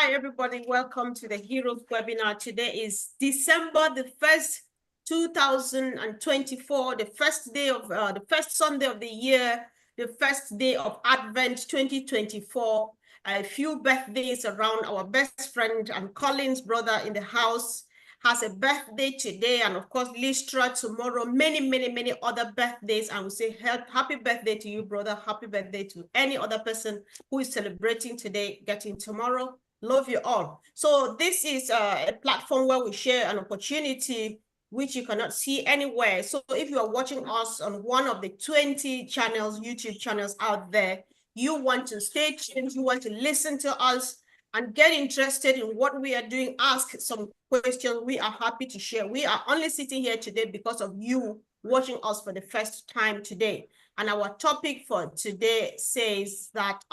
Hi, everybody. Welcome to the Heroes webinar. Today is December the 1st, 2024, the first day of the first Sunday of the year, the first day of Advent 2024. A few birthdays around. Our best friend and Colin's brother in the house has a birthday today, and of course, Listra tomorrow. Many other birthdays. And we say happy birthday to you, brother. Happy birthday to any other person who is celebrating today, getting tomorrow. Love you all. So this is a platform where we share an opportunity which you cannot see anywhere. So if you are watching us on one of the 20 channels, YouTube channels out there, you want to stay tuned, you want to listen to us and get interested in what we are doing, ask some questions. We are happy to share. We are only sitting here today because of you watching us for the first time today. And our topic for today says that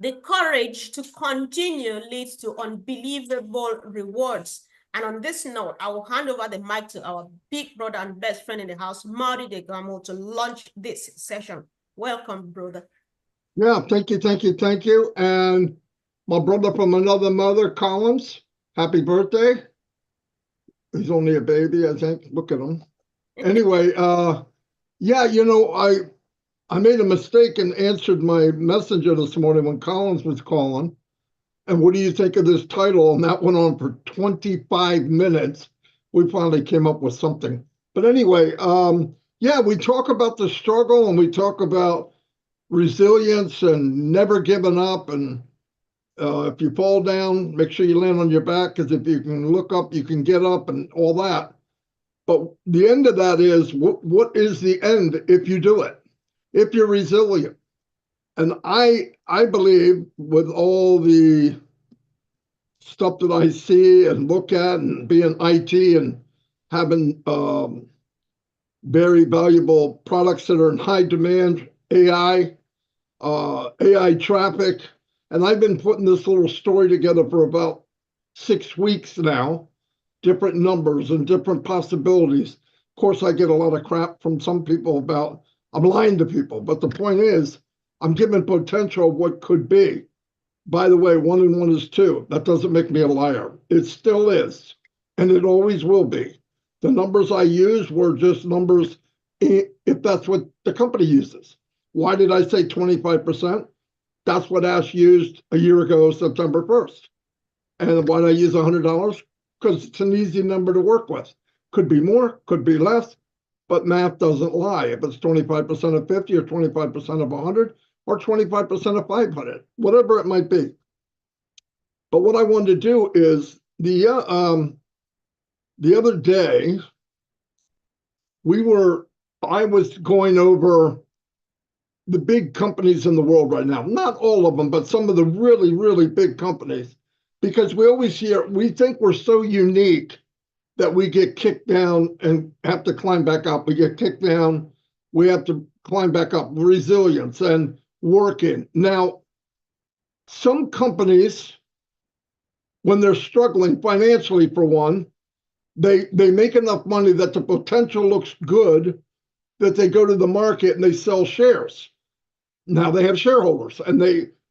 the courage to continue leads to unbelievable rewards. And on this note, I will hand over the mic to our big brother and best friend in the house, Marty DeGamo, to launch this session. Welcome, brother. Yeah, thank you. And my brother from another mother, Collins, happy birthday. He's only a baby, I think. Look at him. Anyway, yeah, you know, I made a mistake and answered my messenger this morning when Collins was calling. And what do you think of this title? And that went on for 25 minutes. We finally came up with something. But anyway, yeah, we talk about the struggle and we talk about resilience and never giving up. And if you fall down, make sure you land on your back, because if you can look up, you can get up and all that. But the end of that is, what is the end if you do it? If you're resilient. And I believe with all the stuff that I see and look at and being IT and having very valuable products that are in high demand, AI traffic, and I've been putting this little story together for about 6 weeks now, different numbers and different possibilities. Of course, I get a lot of crap from some people about I'm lying to people, but the point is, I'm giving potential of what could be. By the way, 1 and 1 is 2. That doesn't make me a liar. It still is, and it always will be. The numbers I use were just numbers if that's what the company uses. Why did I say 25%? That's what Ash used a year ago, September 1st. And why did I use $100? Because it's an easy number to work with. Could be more, could be less. But math doesn't lie. If it's 25% of 50 or 25% of 100 or 25% of 500, whatever it might be. But what I wanted to do is the other day, I was going over the big companies in the world right now. Not all of them, but some of the really big companies, because we always hear, we think we're so unique that we get kicked down and have to climb back up. We get kicked down, we have to climb back up. Resilience and working. Now, some companies, when they're struggling financially, for one, they make enough money that the potential looks good that they go to the market and they sell shares. Now they have shareholders, and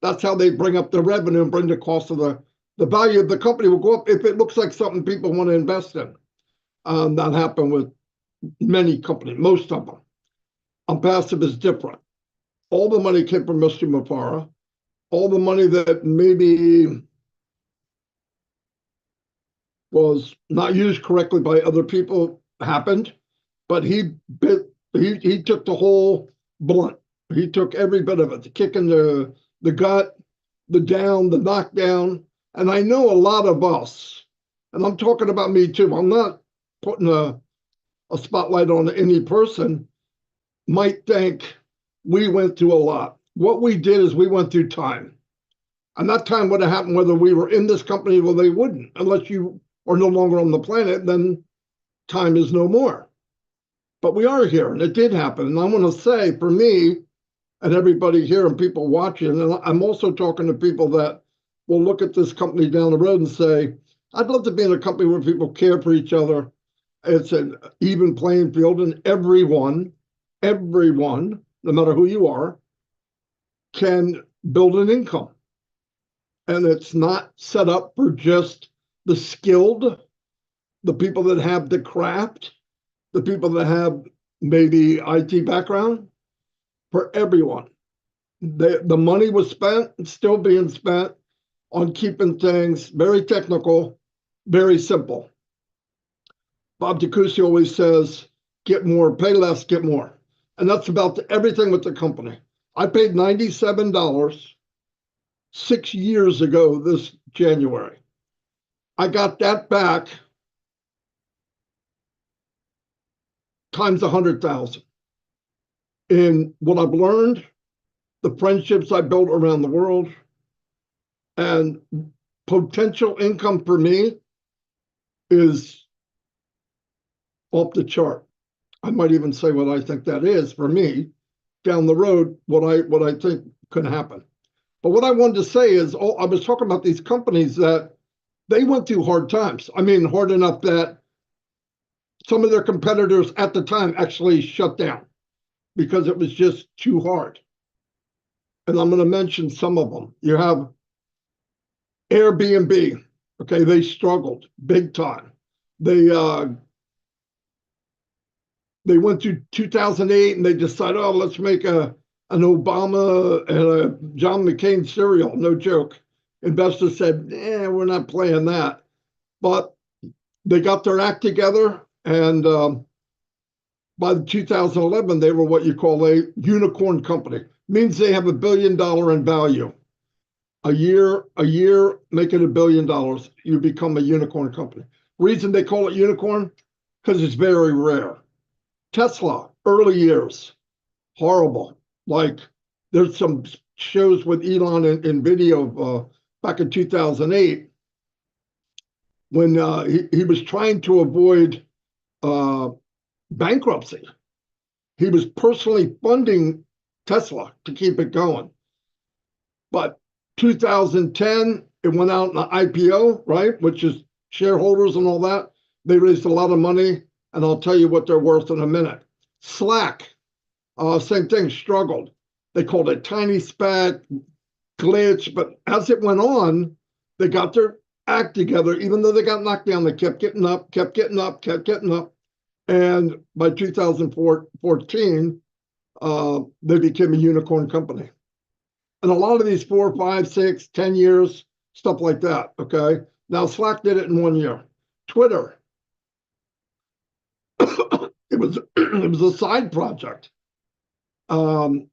that's how they bring up the revenue and bring the cost of the value of the company will go up if it looks like something people want to invest in. That happened with many companies, most of them. Passive is different. All the money came from Mr. Mufara. All the money that maybe was not used correctly by other people happened, but he took the whole blunt. He took every bit of it, the kick in the gut, the down, the knockdown. And I know a lot of us, and I'm talking about me too, I'm not putting a spotlight on any person, might think we went through a lot. What we did is we went through time. And that time would have happened whether we were in this company or they wouldn't. Unless you are no longer on the planet, then time is no more. But we are here, and it did happen. And I want to say, for me, and everybody here and people watching, and I'm also talking to people that will look at this company down the road and say, I'd love to be in a company where people care for each other. It's an even playing field, and everyone, no matter who you are, can build an income. and it's not set up for just the skilled, the people that have the craft, the people that have maybe IT background, for everyone. The money was spent, still being spent on keeping things very technical, very simple. Bob DeCucci always says, get more, pay less, get more. And that's about everything with the company. I paid $97 6 years ago this January. I got that back times 100,000. In what I've learned, the friendships I built around the world, and potential income for me is off the chart. I might even say what I think that is for me down the road, what I think could happen. But what I wanted to say is, I was talking about these companies that they went through hard times. I mean, hard enough that some of their competitors at the time actually shut down because it was just too hard. And I'm going to mention some of them. You have Airbnb. Okay, they struggled big time. They went through 2008 and they decided, oh, let's make an Obama and a John McCain cereal. No joke. Investors said, we're not playing that. But they got their act together, and by 2011, they were what you call a unicorn company. Means they have $1 billion in value. A year, make it $1 billion. You become a unicorn company. Reason they call it unicorn? Because it's very rare. Tesla, early years, horrible. Like, there's some shows with Elon in video back in 2008 when he was trying to avoid bankruptcy. He was personally funding Tesla to keep it going. But 2010, it went out in an IPO, right? Which is shareholders and all that. They raised a lot of money, and I'll tell you what they're worth in a minute. Slack, same thing, struggled. They called it tiny spat, glitch, but as it went on, they got their act together. Even though they got knocked down, they kept getting up, kept getting up, kept getting up. And by 2014, they became a unicorn company. And a lot of these 4, 5, 6, 10 years, stuff like that, okay? Now, Slack did it in 1 year. Twitter, it was a side project. And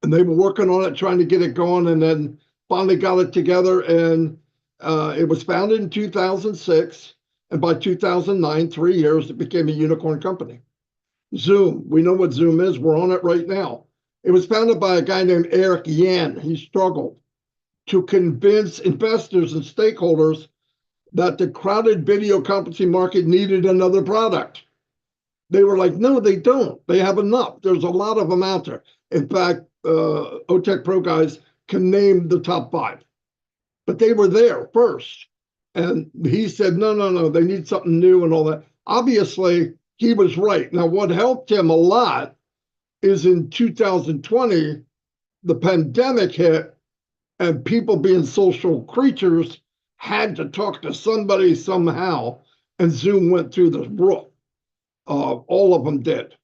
they were working on it, trying to get it going, and then finally got it together. And it was founded in 2006. And by 2009, 3 years, it became a unicorn company. Zoom, we know what Zoom is. We're on it right now. It was founded by a guy named Eric Yan. He struggled to convince investors and stakeholders that the crowded video conferencing market needed another product. They were like, no, they don't. They have enough. There's a lot of them out there. In fact, OTech Pro guys can name the top 5. But they were there first. And he said, no, they need something new and all that. Obviously, he was right. Now, what helped him a lot is in 2020, the pandemic hit, and people being social creatures had to talk to somebody somehow, and Zoom went through the roof. All of them did.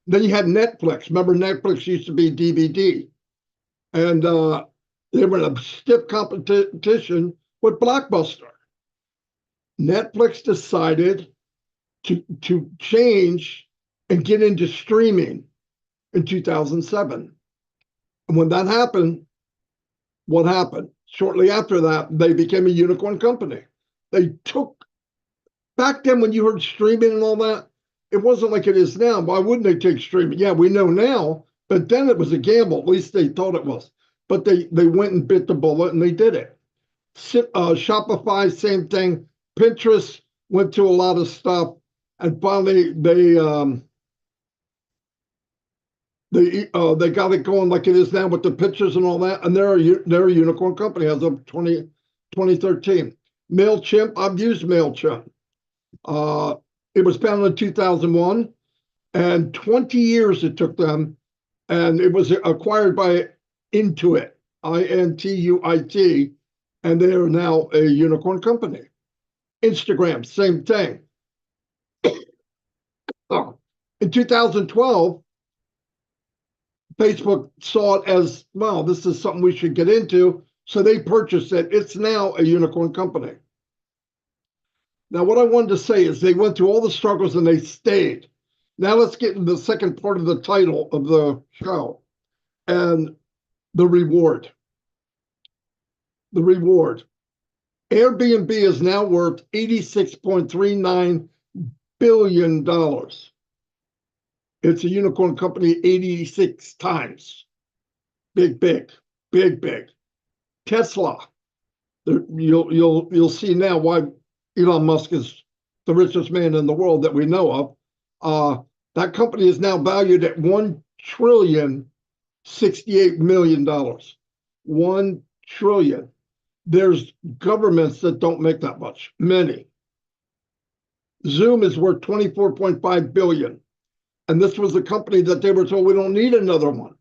Then you had Netflix. Remember, Netflix used to be DVD. And they were in a stiff competition with Blockbuster. Netflix decided to change and get into streaming in 2007. And when that happened, what happened? Shortly after that, they became a unicorn company. They took, back then when you heard streaming and all that, it wasn't like it is now. Why wouldn't they take streaming? Yeah, we know now, but then it was a gamble. At least they thought it was. But they went and bit the bullet, and they did it. Shopify, same thing. Pinterest went to a lot of stuff, and finally they got it going like it is now with the pictures and all that, and they're a unicorn company as of 2013. MailChimp, I've used MailChimp. It was founded in 2001, and 20 years it took them, and it was acquired by Intuit. Intuit, and they are now a unicorn company. Instagram, same thing. In 2012, Facebook saw it as, well, this is something we should get into, so they purchased it. It's now a unicorn company. Now, what I wanted to say is they went through all the struggles and they stayed. Now let's get into the second part of the title of the show, and the reward. The reward. Airbnb is now worth $86.39 billion. It's a unicorn company 86 times. Big, big, big, big. Tesla. You'll see now why Elon Musk is the richest man in the world that we know of. That company is now valued at $1,068,000,000. 1 trillion. There's governments that don't make that much, many. Zoom is worth $24.5 billion. And this was a company that they were told we don't need another one.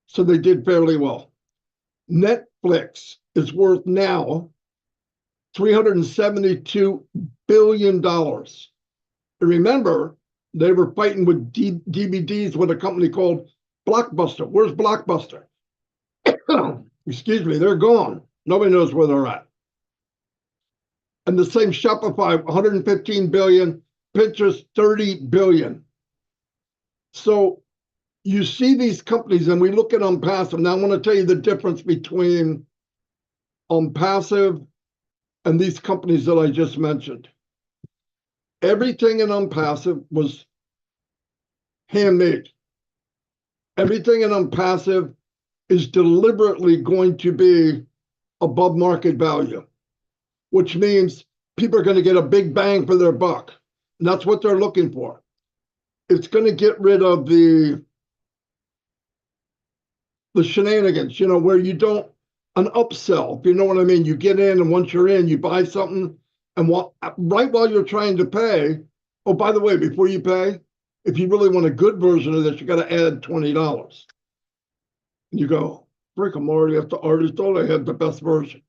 So they did fairly well. Netflix is worth now $372 billion. And remember, they were fighting with DVDs with a company called Blockbuster. Where's Blockbuster? Excuse me, they're gone. Nobody knows where they're at. And the same Shopify, 115 billion, Pinterest, 30 billion. So you see these companies, and we look at unpassive. Now I want to tell you the difference between unpassive and these companies that I just mentioned. Everything in unpassive was handmade. Everything in unpassive is deliberately going to be above market value, which means people are going to get a big bang for their buck. And that's what they're looking for. It's going to get rid of the shenanigans, where you don't, an upsell, if you know what I mean. You get in, and once you're in, you buy something, and right while you're trying to pay, oh, by the way, before you pay, if you really want a good version of this, you got to add $20. And you go, frick, I'm already at the artist, thought I had the best version.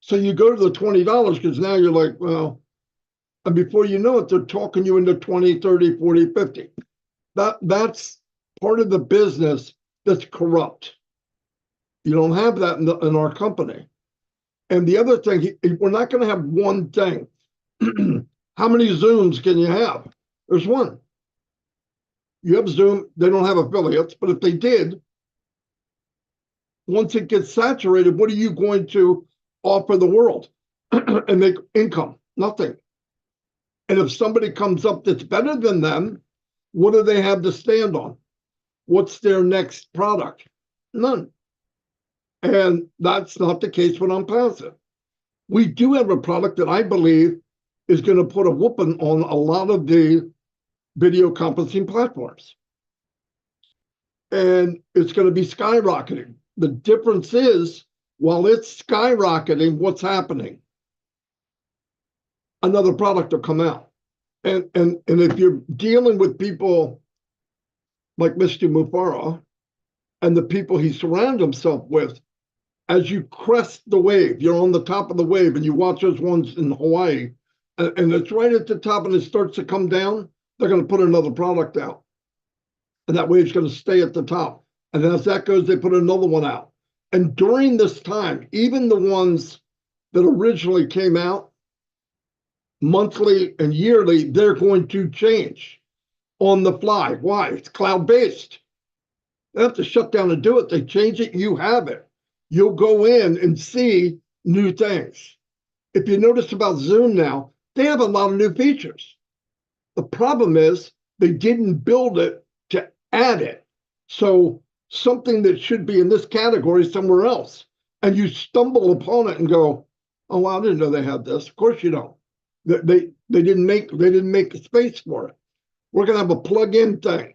So you go to the $20 because now you're like, well, and before you know it, they're talking you into 20, 30, 40, 50. That's part of the business that's corrupt. You don't have that in our company. And the other thing, we're not going to have one thing. How many Zooms can you have? There's one. You have Zoom, they don't have affiliates, but if they did, once it gets saturated, what are you going to offer the world and make income? Nothing. And if somebody comes up that's better than them, what do they have to stand on? What's their next product? None. And that's not the case with unpassive. We do have a product that I believe is going to put a whooping on a lot of the video conferencing platforms. And it's going to be skyrocketing. The difference is, while it's skyrocketing, what's happening? Another product will come out. And if you're dealing with people like Mr. Mufara and the people he surrounds himself with, as you crest the wave, you're on the top of the wave, and you watch those ones in Hawaii, and it's right at the top and it starts to come down, they're going to put another product out. And that wave's going to stay at the top. And as that goes, they put another one out. And during this time, even the ones that originally came out, monthly and yearly, they're going to change on the fly. Why? It's cloud-based. They have to shut down and do it. They change it, you have it. You'll go in and see new things. If you notice about Zoom now, they have a lot of new features. The problem is they didn't build it to add it. So something that should be in this category is somewhere else. And you stumble upon it and go, oh, I didn't know they had this. Of course you don't. They didn't make a space for it. We're going to have a plug-in thing.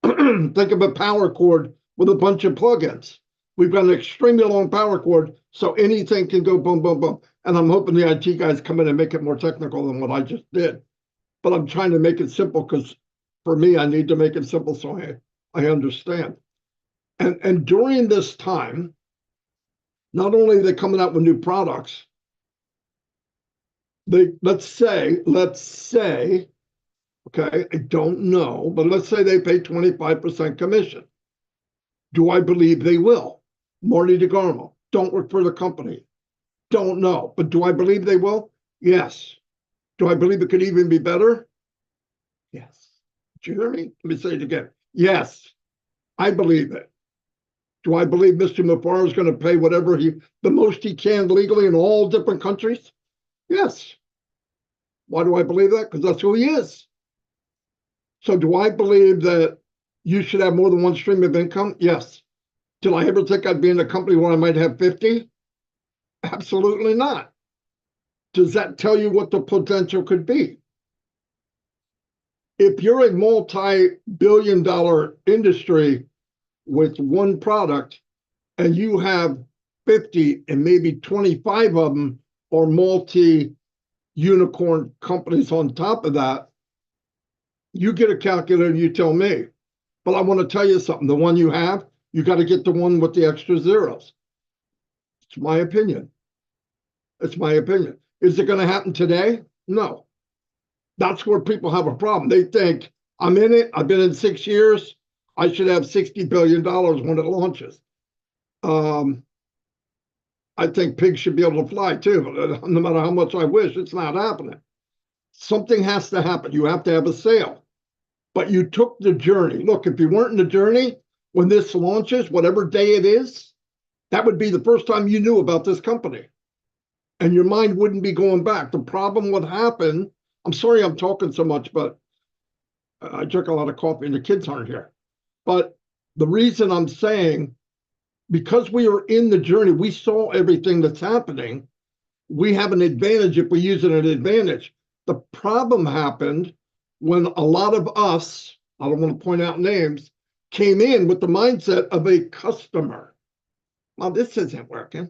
Think of a power cord with a bunch of plugins. We've got an extremely long power cord, so anything can go boom, boom, boom. And I'm hoping the IT guys come in and make it more technical than what I just did. But I'm trying to make it simple because for me, I need to make it simple so I understand. And during this time, Not only are they coming out with new products, let's say, okay, I don't know, but let's say they pay 25% commission. Do I believe they will? Marty DeGarmo, don't work for the company. Don't know, but do I believe they will? Yes. Do I believe it could even be better? Yes. Did you hear me? Let me say it again. Yes, I believe it. Do I believe Mr. Mufar is going to pay whatever the most he can legally in all different countries? Yes. Why do I believe that? Because that's who he is. So do I believe that you should have more than one stream of income? Yes. Did I ever think I'd be in a company where I might have 50? Absolutely not. Does that tell you what the potential could be? If you're a multi-billion-dollar industry with one product and you have 50 and maybe 25 of them are multi-unicorn companies on top of that, you get a calculator and you tell me. But I want to tell you something. The one you have, you got to get the one with the extra zeros. It's my opinion. It's my opinion. Is it going to happen today? No. That's where people have a problem. They think, I'm in it. I've been in 6 years. I should have $60 billion when it launches. I think pigs should be able to fly too, but no matter how much I wish, it's not happening. Something has to happen. You have to have a sale. But you took the journey. Look, if you weren't in the journey, when this launches, whatever day it is, that would be the first time you knew about this company. And your mind wouldn't be going back. The problem would happen. I'm sorry I'm talking so much, but I drink a lot of coffee and the kids aren't here. But the reason I'm saying, because we were in the journey, we saw everything that's happening. We have an advantage if we use it as an advantage. The problem happened when a lot of us, I don't want to point out names, came in with the mindset of a customer. Well, this isn't working.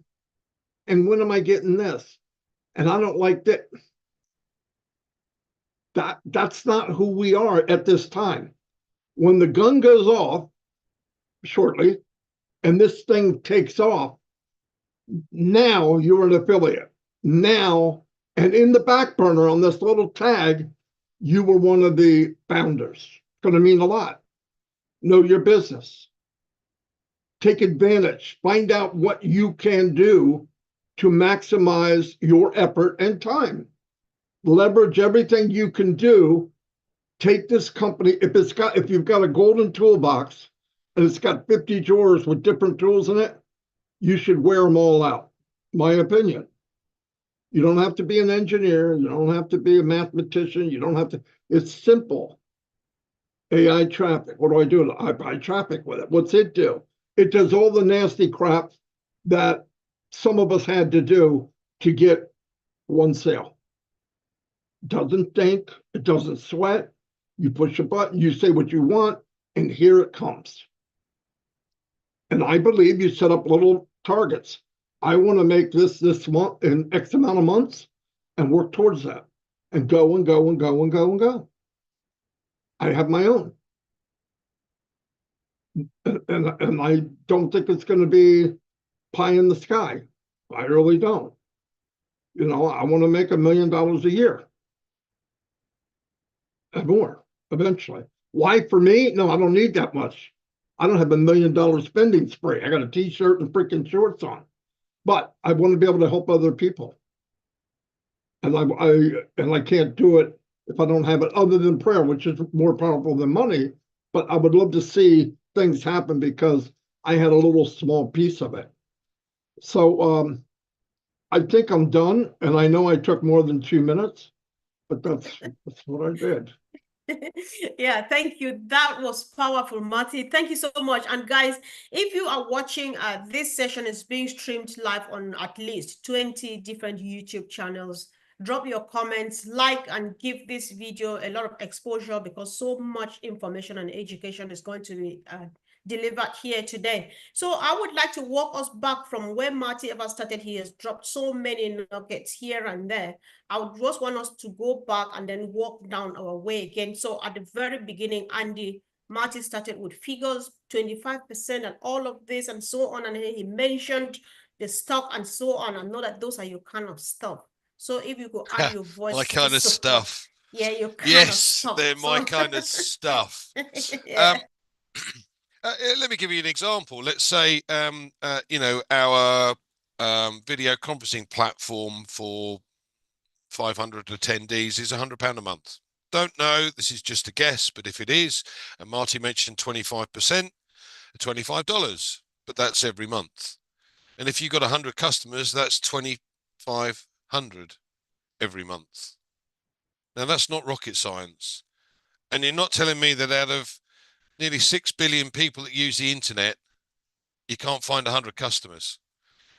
And when am I getting this? And I don't like that. That's not who we are at this time. When the gun goes off shortly and this thing takes off, now you're an affiliate. Now, and in the back burner on this little tag, you were one of the founders. It's going to mean a lot. Know your business. Take advantage. Find out what you can do to maximize your effort and time. Leverage everything you can do. Take this company, if you've got a golden toolbox and it's got 50 drawers with different tools in it, you should wear them all out. My opinion. You don't have to be an engineer. You don't have to be a mathematician. You don't have to. It's simple. AI traffic. What do I do? I buy traffic with it. What's it do? It does all the nasty crap that some of us had to do to get one sale. Doesn't think. It doesn't sweat. You push a button. You say what you want, and here it comes. And I believe you set up little targets. I want to make this month in X amount of months and work towards that and go and go and go and go and go. I have my own. And I don't think it's going to be pie in the sky. I really don't. You know, I want to make $1 million a year and more eventually. Why for me? No, I don't need that much. I don't have $1 million spending spree. I got a t-shirt and freaking shorts on. But I want to be able to help other people. And I can't do it if I don't have it other than prayer, which is more powerful than money. But I would love to see things happen because I had a little small piece of it. So I think I'm done. And I know I took more than 2 minutes, but that's what I did. Yeah, thank you. That was powerful, Marty. Thank you so much. And guys, if you are watching, this session is being streamed live on at least 20 different YouTube channels. Drop your comments, like, and give this video a lot of exposure because so much information and education is going to be delivered here today. So I would like to walk us back from where Marty ever started. He has dropped so many nuggets here and there. I would just want us to go back and then walk down our way again. So at the very beginning, Marty started with figures, 25% and all of this and so on. And he mentioned the stock and so on, and know that those are your kind of stuff. So if you could add your voice My to kind of support, stuff. yeah, your kind of Yes, stuff. they're my kind of stuff. Yeah. Let me give you an example. Let's say, you know, our video conferencing platform for 500 attendees is £100 a month. Don't know, this is just a guess, but if it is, and Marty mentioned 25%, $25, but that's every month. And if you've got 100 customers, that's 2,500 every month. Now that's not rocket science. And you're not telling me that out of nearly 6 billion people that use the internet, you can't find 100 customers.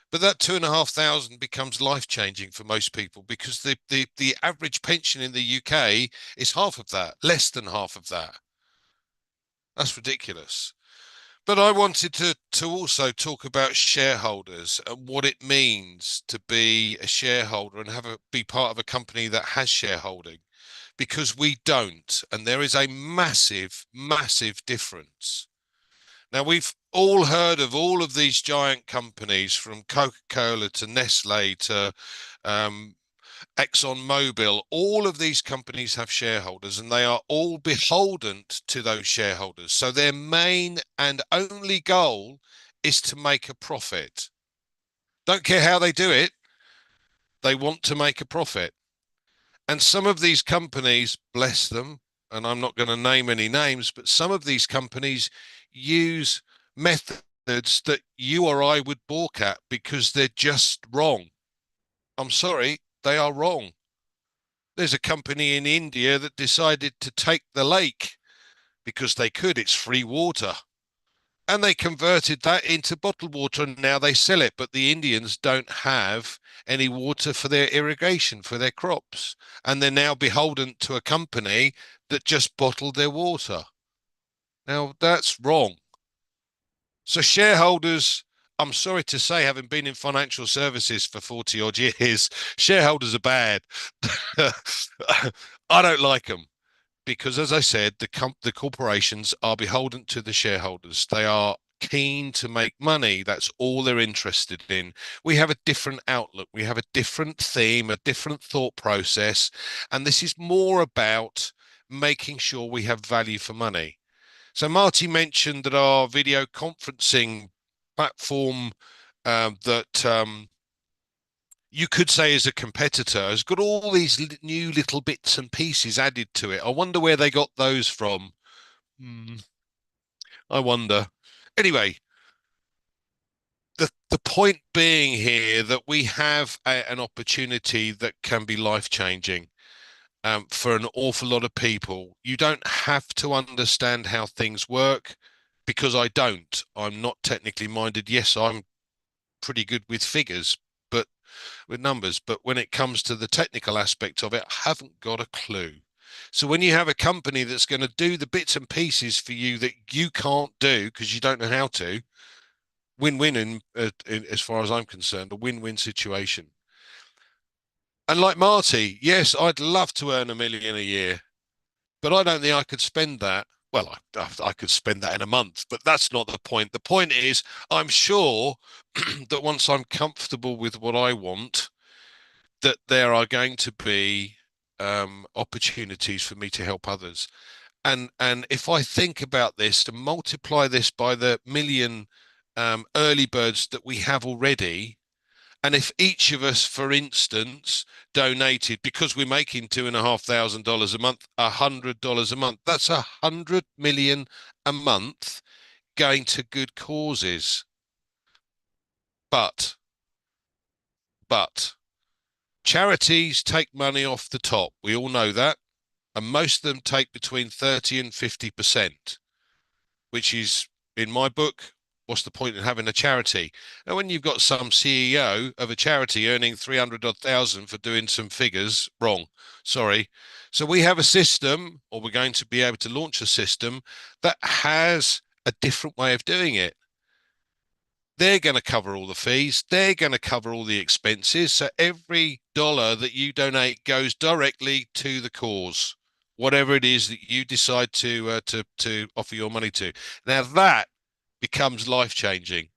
But that 2,500 becomes life-changing for most people, because the average pension in the UK is half of that, less than half of that. That's ridiculous. But I wanted to also talk about shareholders and what it means to be a shareholder and be part of a company that has shareholding, because we don't, and there is a massive, massive difference. Now, we've all heard of all of these giant companies, from Coca-Cola to Nestle to ExxonMobil. All of these companies have shareholders, and they are all beholden to those shareholders. So their main and only goal is to make a profit. Don't care how they do it, they want to make a profit. And some of these companies, bless them, and I'm not going to name any names, but some of these companies use methods that you or I would balk at because they're just wrong. I'm sorry, they are wrong. There's a company in India that decided to take the lake because they could. It's free water. And they converted that into bottled water, and now they sell it. But the Indians don't have any water for their irrigation, for their crops. And they're now beholden to a company that just bottled their water. Now, that's wrong. So shareholders, I'm sorry to say, having been in financial services for 40 odd years, shareholders are bad. I don't like them because, as I said, the corporations are beholden to the shareholders. They are keen to make money. That's all they're interested in. We have a different outlook. We have a different theme, a different thought process. And this is more about making sure we have value for money. So Marty mentioned that our video conferencing platform that you could say is a competitor has got all these new little bits and pieces added to it. I wonder where they got those from. I wonder. Anyway, the point being here that we have an opportunity that can be life-changing. For an awful lot of people. You don't have to understand how things work, because I don't. I'm not technically minded. Yes, I'm pretty good with figures, but with numbers. But when it comes to the technical aspect of it, I haven't got a clue. So when you have a company that's going to do the bits and pieces for you that you can't do because you don't know how to, win-win in as far as I'm concerned, a win-win situation. And like Marty, yes, I'd love to earn $1 million a year, but I don't think I could spend that. Well, I could spend that in a month, but that's not the point. The point is, I'm sure that once I'm comfortable with what I want, that there are going to be opportunities for me to help others. And if I think about this, to multiply this by the million early birds that we have already, and if each of us, for instance, donated, because we're making $2,500 a month, $100 a month, that's 100 million a month going to good causes. But charities take money off the top. We all know that. And most of them take between 30 and 50%, which is, in my book, what's the point in having a charity? Now, when you've got some CEO of a charity earning 300,000 for doing some figures, wrong, sorry. So we have a system, or we're going to be able to launch a system that has a different way of doing it. They're going to cover all the fees. They're going to cover all the expenses. So every dollar that you donate goes directly to the cause, whatever it is that you decide to offer your money to. Now that becomes life-changing.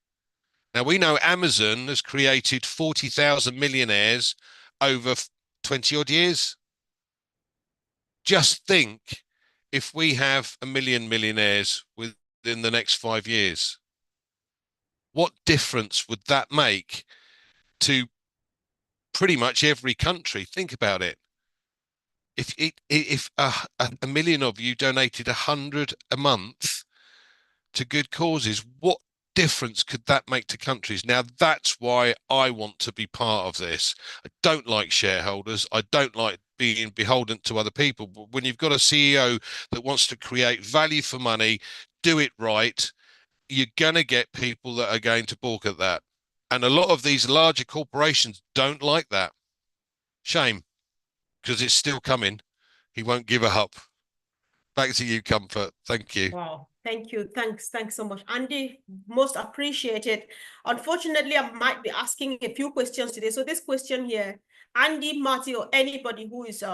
Now, we know Amazon has created 40,000 millionaires over 20 odd years. Just think if we have 1 million millionaires within the next 5 years, what difference would that make to pretty much every country? Think about it. If a million of you donated 100 a month to good causes, what difference could that make to countries? Now, that's why I want to be part of this. I don't like shareholders. I don't like being beholden to other people. But when you've got a CEO that wants to create value for money, do it right, you're going to get people that are going to balk at that. And a lot of these larger corporations don't like that. Shame, because it's still coming. He won't give up. Back to you, Comfort. Thank you. Wow. Thank you. Thanks so much, Andy. Most appreciated. Unfortunately, I might be asking a few questions today. So this question here, Andy, Marty, or anybody who is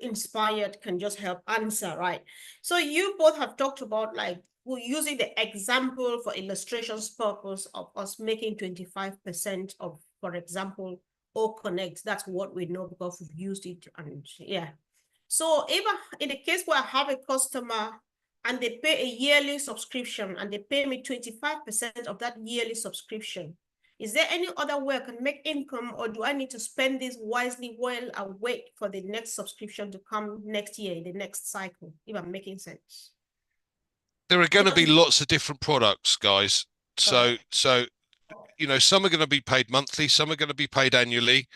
inspired can just help answer, right? So you both have talked about like we're using the example for illustration's purpose of us making 25% of, for example, O Connect. That's what we know because we've used it, and yeah. So if in the case where I have a customer and they pay a yearly subscription and they pay me 25% of that yearly subscription, is there any other way I can make income, or do I need to spend this wisely well and wait for the next subscription to come next year, in the next cycle, if I'm making sense? There are going to be lots of different products, guys. So you know, some are going to be paid monthly, some are going to be paid annually.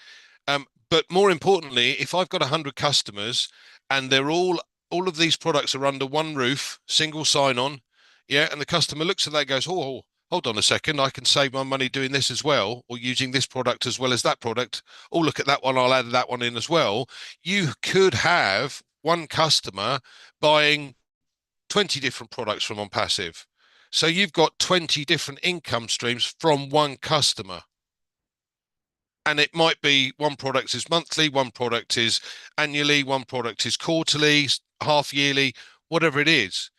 But more importantly, if I've got 100 customers and they're all of these products are under one roof, single sign-on, yeah, and the customer looks at that and goes, oh, hold on a second, I can save my money doing this as well, or using this product as well as that product. Oh, look at that one, I'll add that one in as well. You could have one customer buying 20 different products from OnPassive. So you've got 20 different income streams from one customer. And it might be one product is monthly, one product is annually, one product is quarterly, half yearly, whatever it is.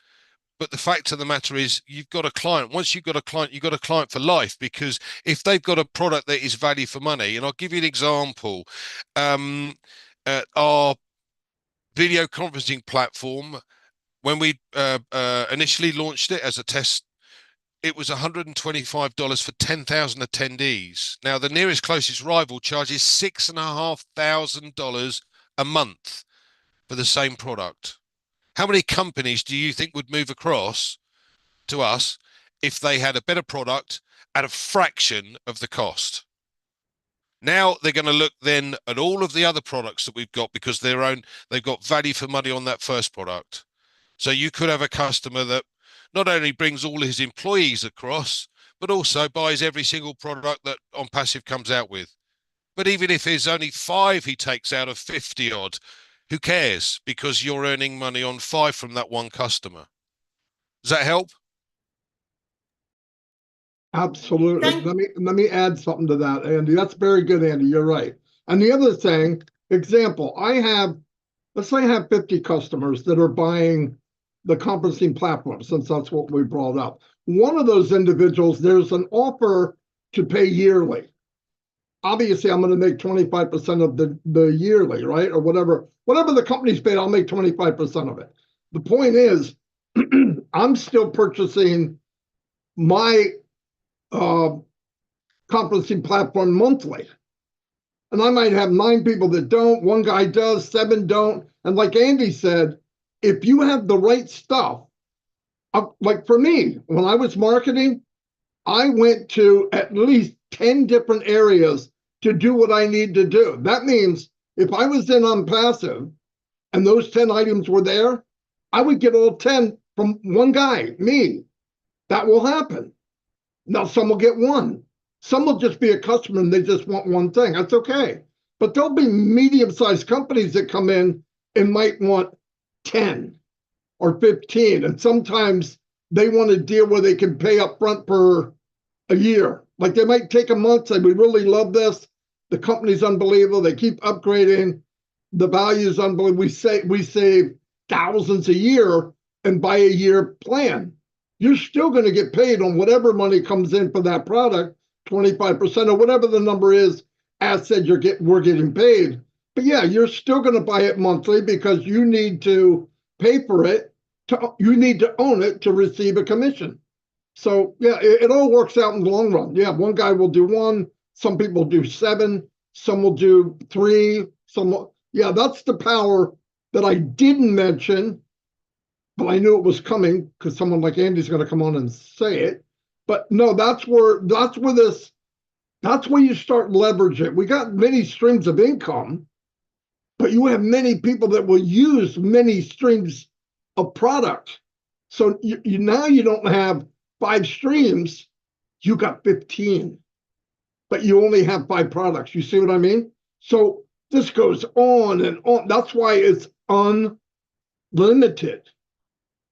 But the fact of the matter is you've got a client. Once you've got a client, you've got a client for life, because if they've got a product that is value for money, and I'll give you an example. Our video conferencing platform, when we initially launched it as a test, it was $125 for 10,000 attendees. Now, the nearest closest rival charges $6,500 a month for the same product. How many companies do you think would move across to us if they had a better product at a fraction of the cost? Now they're going to look then at all of the other products that we've got, because they've got value for money on that first product. So you could have a customer that not only brings all his employees across, but also buys every single product that OnPassive comes out with. But even if there's only 5 he takes out of 50 odd, who cares? Because you're earning money on 5 from that one customer. Does that help? Absolutely. Let me add something to that, Andy. That's very good, Andy. You're right. And the other thing, example, let's say I have 50 customers that are buying the conferencing platform, since that's what we brought up. One of those individuals, there's an offer to pay yearly. Obviously, I'm going to make 25% of the yearly, right? Or whatever the company's paid, I'll make 25% of it. The point is, I'm still purchasing my conferencing platform monthly. And I might have 9 people that don't, 1 guy does, 7 don't. And like Andy said, if you have the right stuff, like for me, when I was marketing, I went to at least 10 different areas to do what I need to do. That means if I was in OnPassive and those 10 items were there, I would get all 10 from one guy, me. That will happen. Now, some will get 1. Some will just be a customer and they just want one thing. That's okay. But there'll be medium-sized companies that come in and might want 10 or 15. And sometimes they want a deal where they can pay up front for a year. Like they might take a month, say, we really love this. The company's unbelievable. They keep upgrading. The value is unbelievable. We save thousands a year and buy a year plan. you're still going to get paid on whatever money comes in for that product, 25% or whatever the number is. As said, we're getting paid. But yeah, you're still going to buy it monthly because you need to pay for it. You need to own it to receive a commission. So yeah, it all works out in the long run. Yeah, one guy will do 1, some people do 7, some will do 3, yeah, that's the power that I didn't mention, but I knew it was coming because someone like Andy's going to come on and say it. But no, that's where you start leverage it. We got many streams of income, but you have many people that will use many streams of product. So now you don't have 5 streams, you got 15, but you only have 5 products. You see what I mean? So this goes on and on. That's why it's unlimited.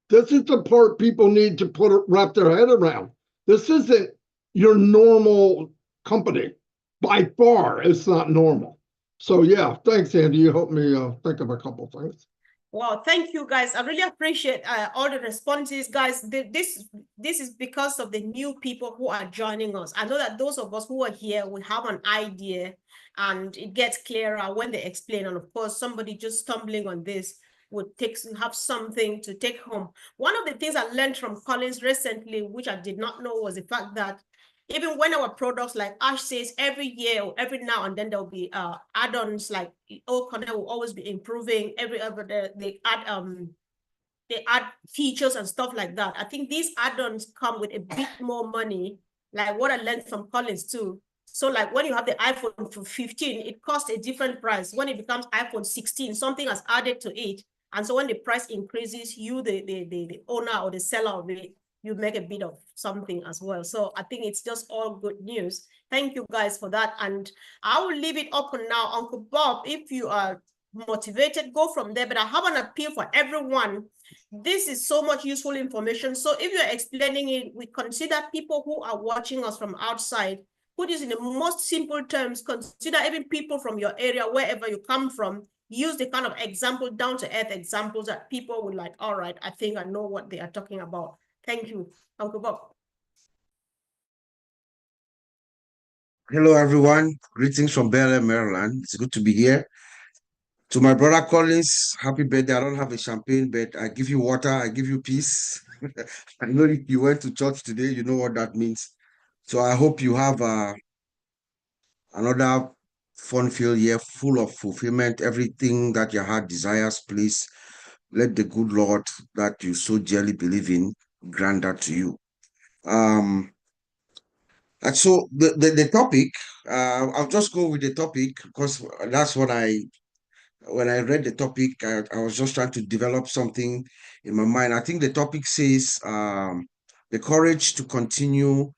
This is the part people need to wrap their head around. This isn't your normal company. By far, it's not normal. So yeah, thanks, Andy. You helped me think of a couple things. Wow, thank you, guys. I really appreciate all the responses, guys. This is because of the new people who are joining us. I know that those of us who are here, we have an idea, and it gets clearer when they explain. And of course, somebody just stumbling on this would have something to take home. One of the things I learned from Collins recently, which I did not know, was the fact that even when our products, like Ash says, every year or every now and then there'll be add-ons, like Connect will always be improving. Every other they add features and stuff like that. I think these add-ons come with a bit more money, like what I learned from Collins too. So like when you have the iPhone 15, it costs a different price. When it becomes iPhone 16, something has added to it. And so when the price increases, you, the owner or the seller of it, you make a bit of something as well. So I think it's just all good news. Thank you guys for that. And I will leave it open now. Uncle Bob, if you are motivated, go from there. But I have an appeal for everyone. This is so much useful information. So if you're explaining it, we consider people who are watching us from outside. Put this in the most simple terms. Consider even people from your area, wherever you come from. Use the kind of example, down-to-earth examples that people would like, all right, I think I know what they are talking about. Thank you, Uncle Bob. Hello, everyone. Greetings from Bel Air, Maryland. It's good to be here. To my brother Collins, happy birthday. I don't have a champagne, but I give you water. I give you peace. I know if you went to church today, you know what that means. So I hope you have another fun-filled year full of fulfillment. Everything that your heart desires, please let the good Lord that you so dearly believe in grant that to you. And so the topic, I'll just go with the topic because that's what when I read the topic, I was just trying to develop something in my mind. I think the topic says the courage to continue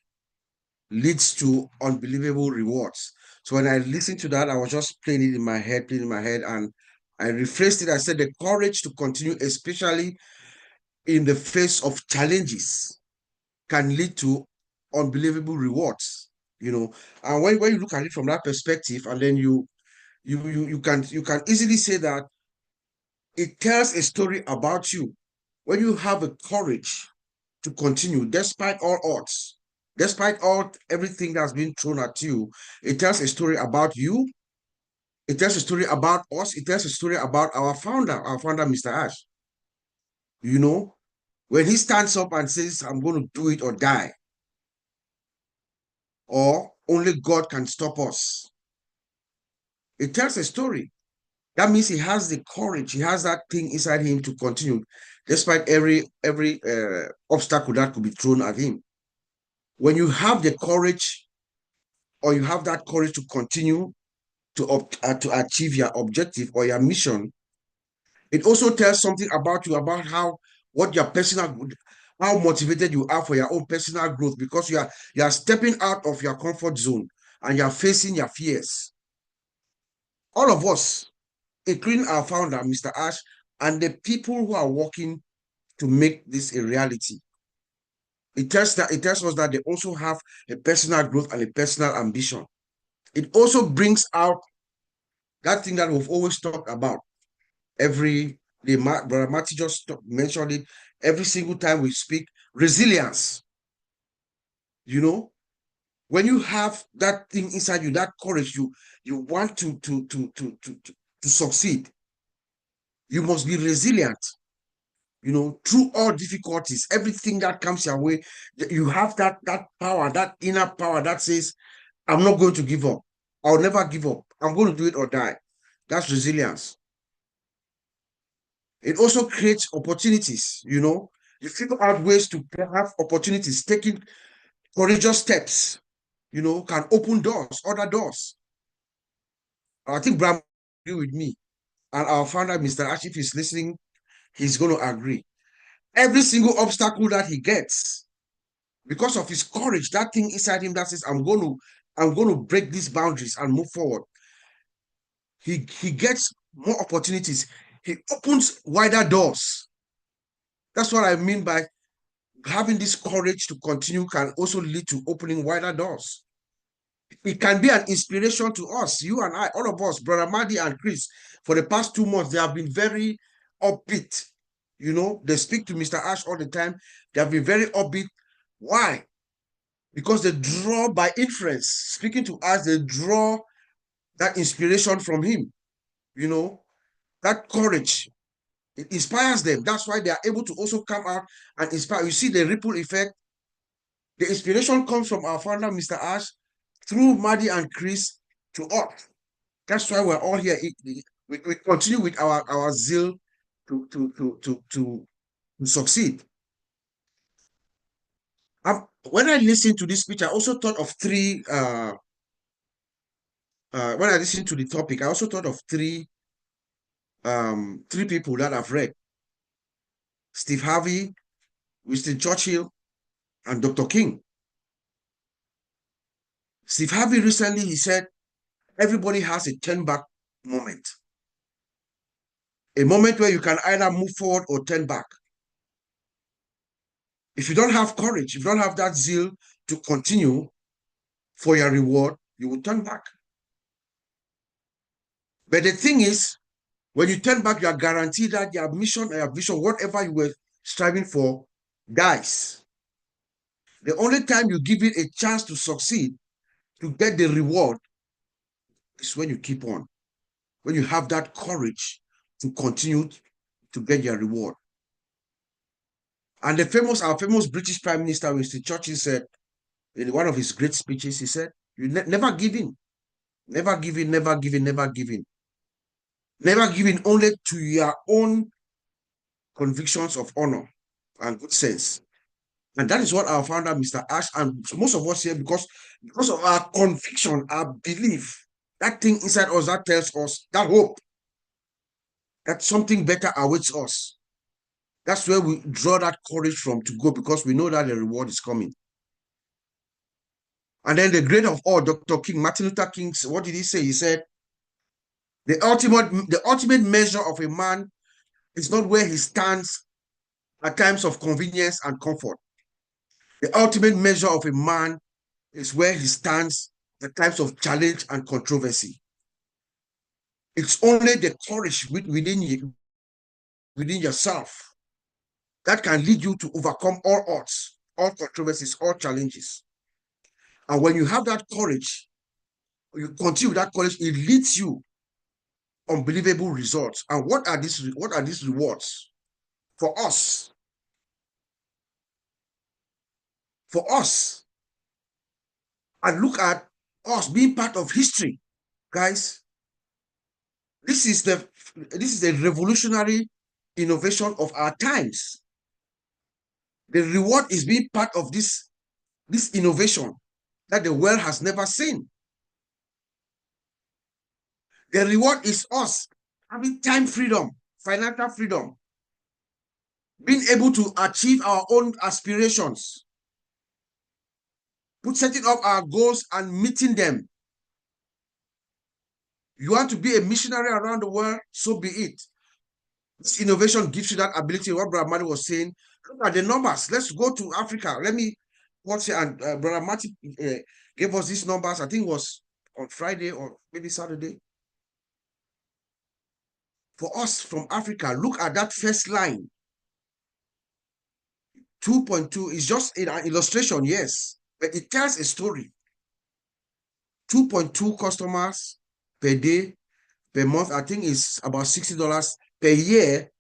leads to unbelievable rewards. So when I listened to that, I was just playing it in my head, and I rephrased it. I said the courage to continue, especially in the face of challenges, can lead to unbelievable rewards. And when you look at it from that perspective, and then you can easily say that it tells a story about you. When you have a courage to continue despite all odds, despite everything that's been thrown at you, it tells a story about you. It tells a story about us. It tells a story about our founder, Mr. Ash. When he stands up and says, I'm going to do it or die, or only God can stop us, it tells a story. That means he has the courage, he has that thing inside him to continue, despite every obstacle that could be thrown at him. When you have the courage, or you have that courage to continue to achieve your objective or your mission, it also tells something about you, about how motivated you are for your own personal growth, because you are stepping out of your comfort zone and you are facing your fears. All of us, including our founder, Mr. Ash, and the people who are working to make this a reality. It tells us that they also have a personal growth and a personal ambition. It also brings out that thing that we've always talked about. Brother Matthew just mentioned it. Every single time we speak, resilience. You know, when you have that thing inside you, that courage, you want to succeed. You must be resilient. You know, through all difficulties, everything that comes your way, you have that power, that inner power that says, I'm not going to give up. I'll never give up. I'm going to do it or die. That's resilience. It also creates opportunities, you know. You figure out ways to have opportunities. Taking courageous steps, you know, can open doors, other doors. I think Bram will agree with me. And our founder, Mr. Ash, if he's listening, he's going to agree. Every single obstacle that he gets, because of his courage, that thing inside him that says, I'm going to break these boundaries and move forward. He gets more opportunities. He opens wider doors. That's what I mean by having this courage to continue can also lead to opening wider doors. It can be an inspiration to us, you and I, all of us, Brother Madi and Chris. For the past 2 months, they have been very upbeat. You know, they speak to Mr. Ash all the time. They have been very upbeat. Why? Because they draw by inference. Speaking to us, they draw that inspiration from him. You know, that courage, it inspires them. That's why they are able to also come out and inspire. You see the ripple effect. The inspiration comes from our founder, Mr. Ash, through Madi and Chris to us. That's why we're all here. We continue with our zeal to succeed. When I listened to this speech, I also thought of three. When I listened to the topic, I also thought of three people that I've read: Steve Harvey, Winston Churchill, and Dr. King. Steve Harvey recently, he said, everybody has a turn back moment. A moment where you can either move forward or turn back. If you don't have courage, if you don't have that zeal to continue for your reward, you will turn back. But the thing is, when you turn back, you are guaranteed that your mission or your vision, whatever you were striving for, dies. The only time you give it a chance to succeed, to get the reward, is when you keep on. When you have that courage to continue to get your reward. And our famous British Prime Minister, Winston Churchill, said in one of his great speeches, he said, you never give in. Never give in, never give in, never give in. Never give in only to your own convictions of honor and good sense. And that is what our founder, Mr. Ash, and most of us here, because of our conviction, our belief, that thing inside us that tells us, that hope, that something better awaits us. That's where we draw that courage from to go, because we know that the reward is coming. And then the great of all, Dr. King, Martin Luther King, what did he say? He said, the ultimate measure of a man is not where he stands at times of convenience and comfort. The ultimate measure of a man is where he stands at times of challenge and controversy. It's only the courage within yourself that can lead you to overcome all odds, all controversies, all challenges. And when you have that courage, you continue with that courage, it leads you unbelievable results. And what are these rewards for us? For us, and look at us being part of history, guys. This is the revolutionary innovation of our times. The reward is being part of this innovation that the world has never seen. The reward is us having time freedom, financial freedom, being able to achieve our own aspirations, setting up our goals and meeting them. You want to be a missionary around the world, so be it. This innovation gives you that ability. What Brother Mati was saying, look at the numbers. Let's go to Africa. Let me watch it. And Brother Mati gave us these numbers. I think it was on Friday or maybe Saturday. For us from Africa, look at that first line. 2.2 is just an illustration, yes, but it tells a story. 2.2 customers per day, per month, I think is about $60 per year.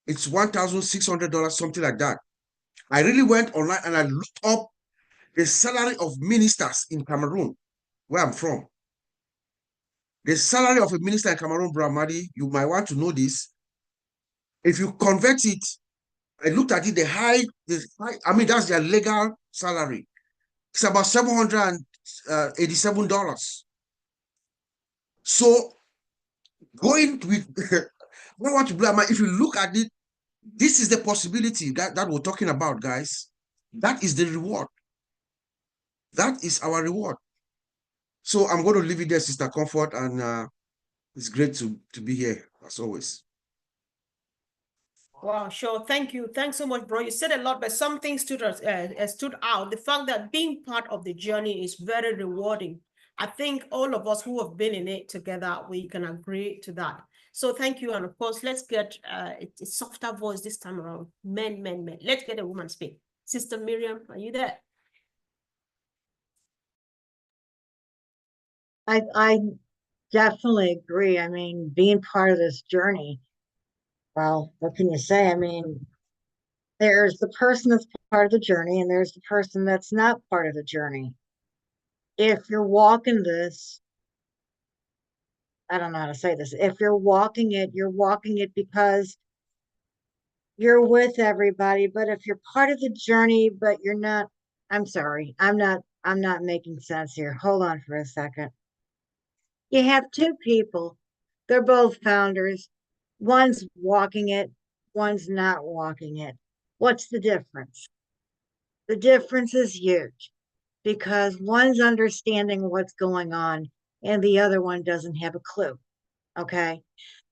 It's $1,600, something like that. I really went online and I looked up the salary of ministers in Cameroon, where I'm from. The salary of a minister in Cameroon, Bramadi, you might want to know this. If you convert it, I looked at it, the high, I mean, that's their legal salary. It's about $787. So going with, I don't want to blame, if you look at it, this is the possibility that we're talking about, guys. That is the reward. That is our reward. So I'm going to leave it there, Sister Comfort, and it's great to be here, as always. Wow, sure. Thank you. Thanks so much, bro. You said a lot, but some things stood out. The fact that being part of the journey is very rewarding. I think all of us who have been in it together, we can agree to that. So thank you. And of course, let's get a softer voice this time around. Men. Let's get a woman speak. Sister Miriam, are you there? I definitely agree. I mean, being part of this journey, well, what can you say? I mean, there's the person that's part of the journey, and there's the person that's not part of the journey. If you're walking this, I don't know how to say this. If you're walking it because you're with everybody. But if you're part of the journey, but you're not, I'm sorry, I'm not making sense here. Hold on for a second. You have two people. They're both founders. One's walking it, one's not walking it. What's the difference? The difference is huge because one's understanding what's going on and the other one doesn't have a clue. Okay.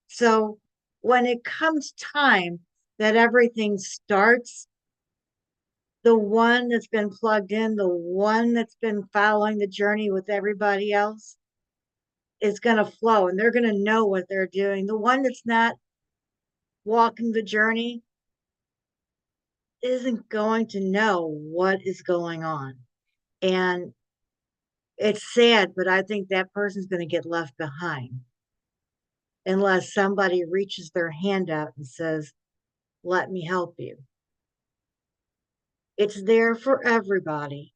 So when it comes time that everything starts, the one that's been plugged in, the one that's been following the journey with everybody else, is going to flow and they're going to know what they're doing. The one that's not walking the journey isn't going to know what is going on. And it's sad, but I think that person's going to get left behind unless somebody reaches their hand out and says, let me help you. It's there for everybody,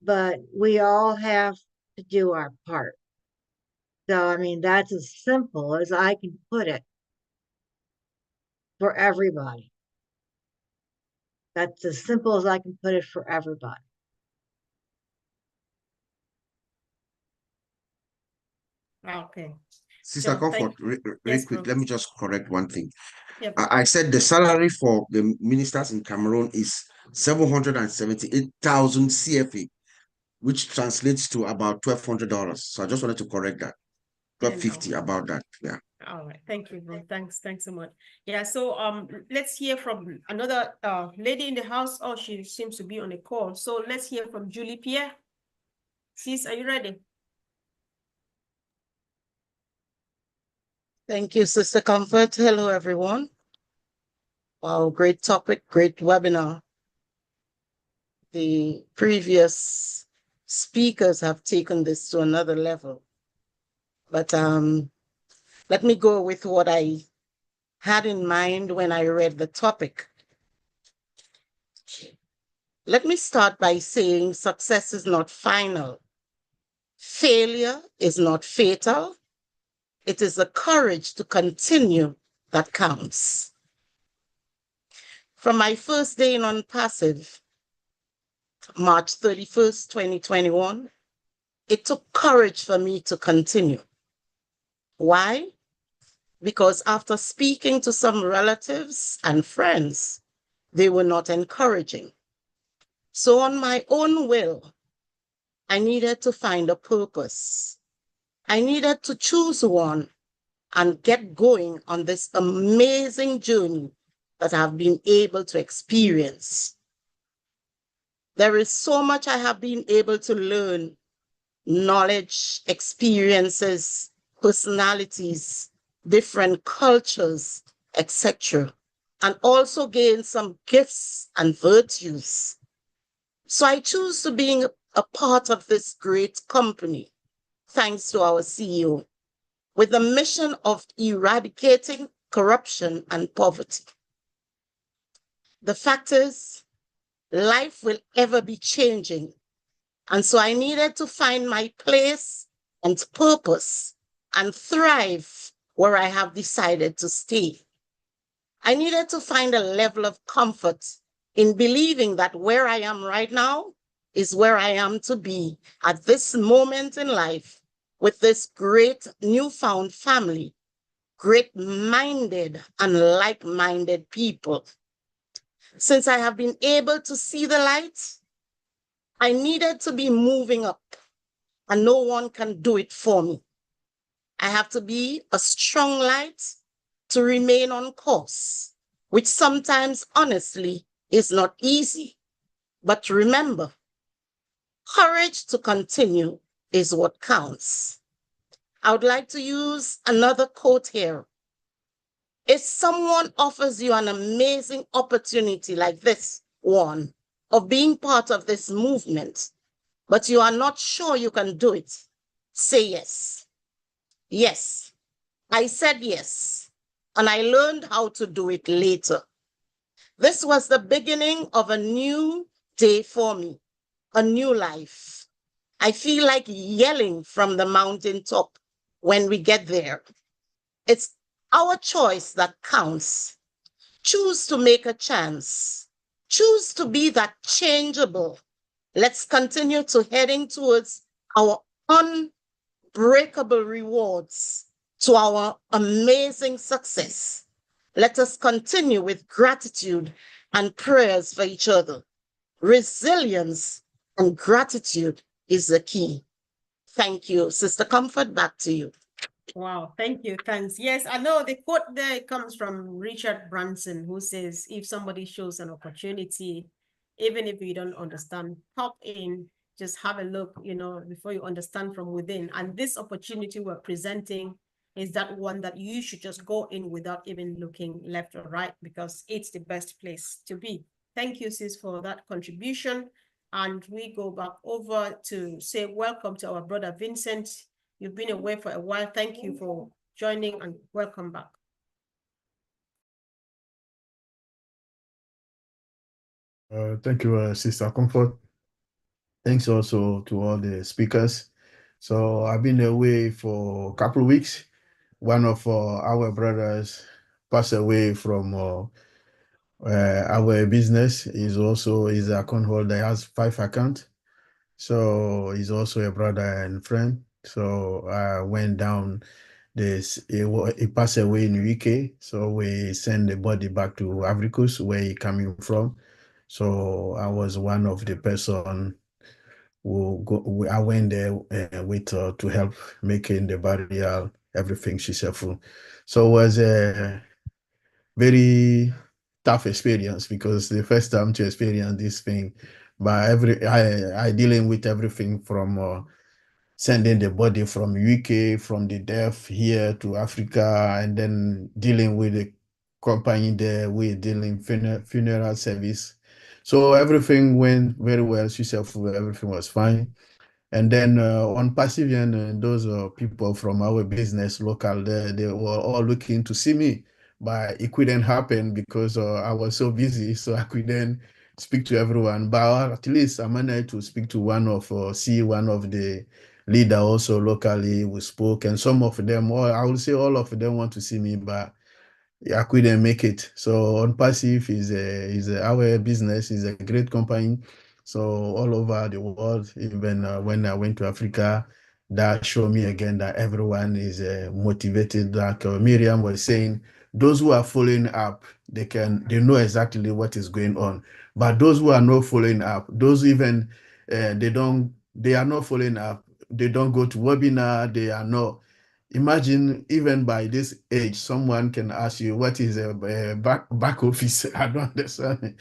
but we all have to do our part. So, I mean, that's as simple as I can put it for everybody. That's as simple as I can put it for everybody. Okay. Sister So, Comfort, real yes, quick, bro. let me just correct one thing. Yep. I said the salary for the ministers in Cameroon is 778,000 CFA, which translates to about $1,200. So I just wanted to correct that. 1,250 about that. Yeah. All right. Thank you, bro. Thanks so much. Yeah. So let's hear from another lady in the house. Oh, she seems to be on a call. So let's hear from Julie Pierre. Sis, are you ready? Thank you, Sister Comfort. Hello, everyone. Wow, great topic, great webinar. The previous speakers have taken this to another level. But let me go with what I had in mind when I read the topic. Let me start by saying success is not final. Failure is not fatal. It is the courage to continue that counts. From my first day in Unpassive, March 31st, 2021, it took courage for me to continue. Why? Because after speaking to some relatives and friends, they were not encouraging. So on my own will, I needed to find a purpose. I needed to choose one and get going on this amazing journey that I've been able to experience. There is so much I have been able to learn, knowledge, experiences, personalities, different cultures, etc. and also gain some gifts and virtues. So I choose to be a part of this great company, thanks to our CEO, with the mission of eradicating corruption and poverty. The fact is, life will ever be changing. And so I needed to find my place and purpose and thrive where I have decided to stay. I needed to find a level of comfort in believing that where I am right now is where I am to be at this moment in life with this great newfound family, great-minded and like-minded people. Since I have been able to see the light, I needed to be moving up, and no one can do it for me. I have to be a strong light to remain on course, which sometimes, honestly, is not easy. But remember, courage to continue is what counts. I would like to use another quote here. If someone offers you an amazing opportunity like this one, of being part of this movement, but you are not sure you can do it, say yes. Yes, I said yes, and I learned how to do it later. This was the beginning of a new day for me, a new life. I feel like yelling from the mountaintop when we get there. It's our choice that counts. Choose to make a chance. Choose to be that changeable. Let's continue to heading towards our unbreakable rewards, to our amazing success. Let us continue with gratitude and prayers for each other. Resilience and gratitude is the key. Thank you. Sister Comfort, back to you. Wow, thank you. Thanks. Yes, I know the quote there comes from Richard Branson, who says, if somebody shows an opportunity, even if you don't understand, pop in, just have a look, before you understand from within. And this opportunity we're presenting is that one that you should just go in without even looking left or right, because it's the best place to be. Thank you, sis, for that contribution. And we go back over to say welcome to our brother Vincent. You've been away for a while. Thank you for joining and welcome back. Thank you, Sister Comfort. Thanks also to all the speakers. So I've been away for a couple of weeks. One of our brothers passed away from our business. He's an account holder. He has 5 accounts. So he's also a brother and friend. So I went down he passed away in UK. So we sent the body back to Ivory Coast, where he coming from. So I was one of the person I went there with her to help making the burial, everything successful. So it was a very tough experience, because the first time to experience this thing, but I dealing with everything from sending the body from UK, from the death here to Africa, and then dealing with the company there, we dealing funeral service. So everything went very well, successful, everything was fine. And then on Pacifian, those people from our business local there, they were all looking to see me, but it couldn't happen because I was so busy, so I couldn't speak to everyone. But at least I managed to speak to one of the leader also locally. We spoke, and some of them, or I would say all of them, want to see me, but I couldn't make it. So on Passive is our business is a great company. So all over the world, even when I went to Africa, that showed me again that everyone is motivated. Like Miriam was saying, those who are following up, they know exactly what is going on. But those who are not following up, those even they are not following up. They don't go to webinar. They are not. Imagine, even by this age, someone can ask you, what is a back office? I don't understand.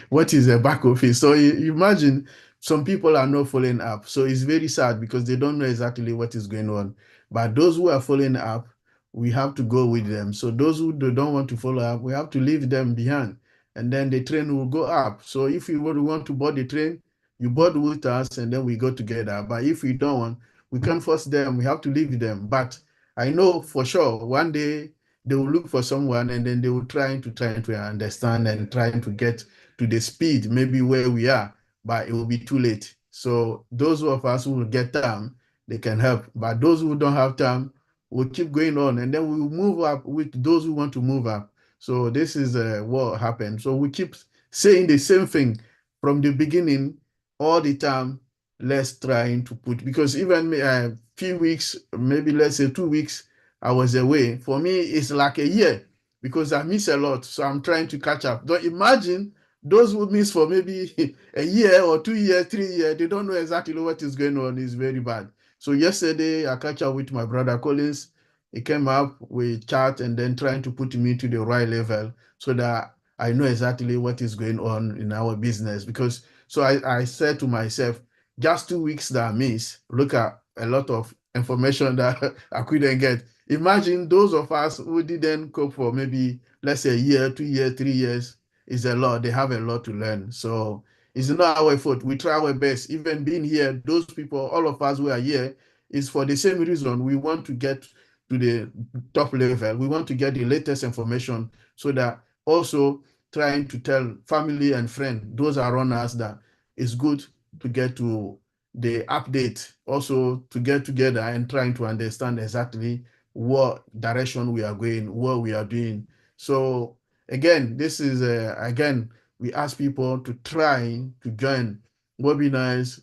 What is a back office? So you imagine some people are not following up. So it's very sad because they don't know exactly what is going on. But those who are following up, we have to go with them. So those who don't want to follow up, we have to leave them behind, and then the train will go up. So if you want to board the train, you board with us, and then we go together. But if we don't want, we can't force them. We have to leave them. But I know for sure one day they will look for someone, and then they will try to understand and trying to get to the speed maybe where we are, but it will be too late. So those of us who will get time, they can help. But those who don't have time, we'll keep going on, and then we will move up with those who want to move up. So this is what happened. So we keep saying the same thing from the beginning all the time. Let's try to put, because even a few weeks, maybe let's say 2 weeks, I was away. For me, it's like a year because I miss a lot. So I'm trying to catch up. Don't imagine those who miss for maybe a year or 2 years, 3 years, they don't know exactly what is going on. It's very bad. So yesterday I catch up with my brother Collins. He came up, we chat, and then trying to put me to the right level so that I know exactly what is going on in our business. Because so I said to myself, just 2 weeks that I miss, look at a lot of information that I couldn't get. Imagine those of us who didn't cope for maybe, let's say, a year, 2 years, 3 years, is a lot. They have a lot to learn. So it's not our fault. We try our best. Even being here, those people, all of us who are here, is for the same reason. We want to get to the top level. We want to get the latest information so that also trying to tell family and friends, those around us, that it's good to get to the update, also to get together and trying to understand exactly what direction we are going, what we are doing. So again, this is again, we ask people to try to join webinars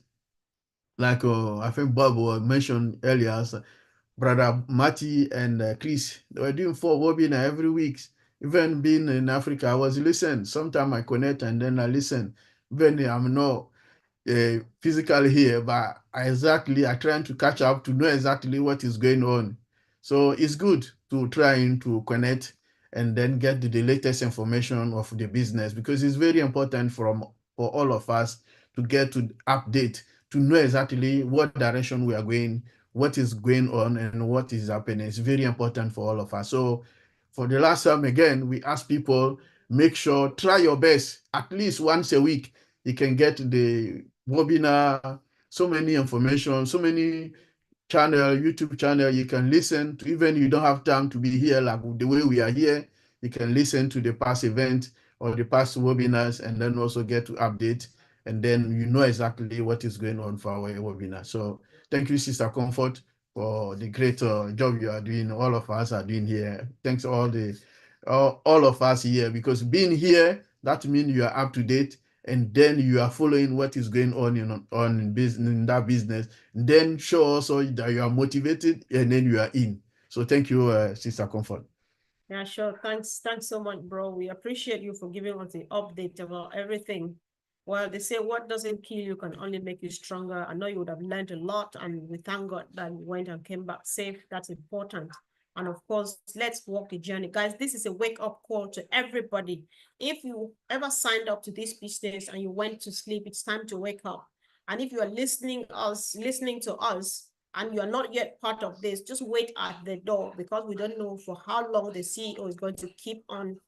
like I think Bob mentioned earlier. Brother Matty and Chris, they were doing 4 webinars every week. Even being in Africa, I was listening. Sometimes I connect and then I listen. When I'm not physically here, but I trying to catch up to know exactly what is going on. So it's good to trying to connect and then get the latest information of the business, because it's very important for all of us to get to update, to know exactly what direction we are going, what is going on, and what is happening. It's very important for all of us. So for the last time, again, we ask people, make sure, try your best, at least once a week, you can get the webinar, so many information, so many channel, YouTube channel you can listen to. Even you don't have time to be here like the way we are here, you can listen to the past event or the past webinars, and then also get to update, and then you know exactly what is going on for our webinar. So thank you, Sister Comfort, for the great job you are doing. All of us are doing here. Thanks all of us here, because being here, that means you are up to date, and then you are following what is going on in business, in that business. Then show also that you are motivated, and then you are in. So thank you, Sister Comfort. Yeah, sure. Thanks so much, bro. We appreciate you for giving us the update about everything. Well, they say what doesn't kill you can only make you stronger. I know you would have learned a lot, and we thank God that you went and came back safe. That's important. And of course, let's walk the journey. Guys, this is a wake-up call to everybody. If you ever signed up to this business and you went to sleep, it's time to wake up. And if you are listening to us, and you are not yet part of this, just wait at the door, because we don't know for how long the CEO is going to keep on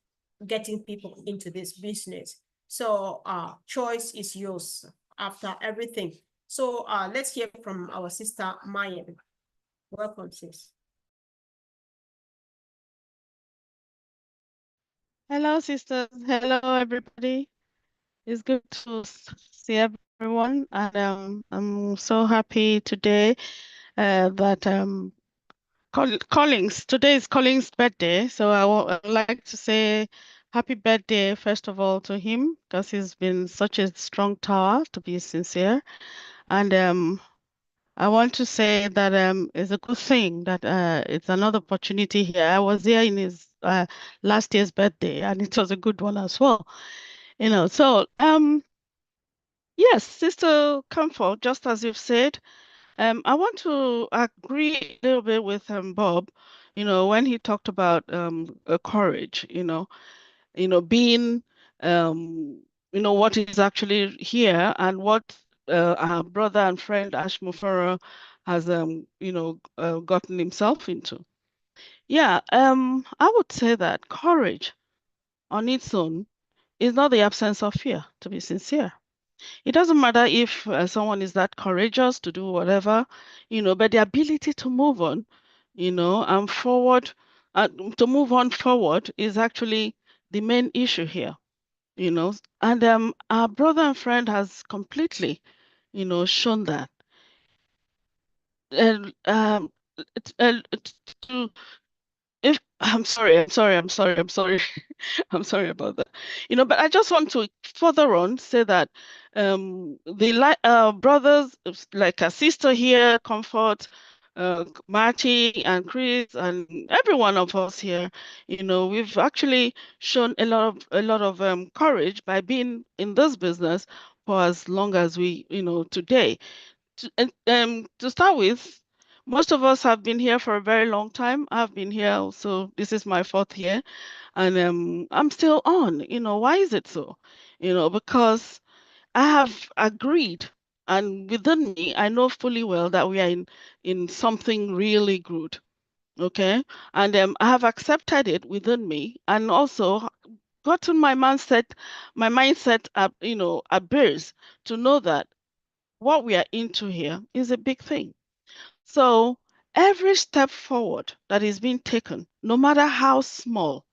getting people into this business. So choice is yours after everything. So let's hear from our sister Maya. Welcome, sis. Hello, sisters. Hello, everybody. It's good to see everyone, and I'm so happy today that today is Collins' birthday, so I'd like to say happy birthday first of all to him, because he's been such a strong tower, to be sincere, and I want to say that it's a good thing that it's another opportunity here. I was here in his last year's birthday, and it was a good one as well. So yes, Sister Comfort, just as you've said, I want to agree a little bit with Bob, when he talked about courage, being what is actually here, and what our brother and friend Ash Mufara has gotten himself into. Yeah, I would say that courage on its own is not the absence of fear, to be sincere. It doesn't matter if someone is that courageous to do whatever, but the ability to move on, and forward, to move on forward is actually the main issue here, and our brother and friend has completely, shown that. And to if I'm sorry, I'm sorry about that. But I just want to further on say that the brothers, like a sister here, Comfort, Marty and Chris and every one of us here, we've actually shown a lot of courage by being in this business for as long as we, today. To start with, most of us have been here for a very long time. I've been here also. This is my 4th year, and I'm still on. Why is it so? Because I have agreed, and within me, I know fully well that we are in something really good. Okay, and I have accepted it within me, and also gotten my mindset up, at base to know that what we are into here is a big thing. So every step forward that is being taken, no matter how small,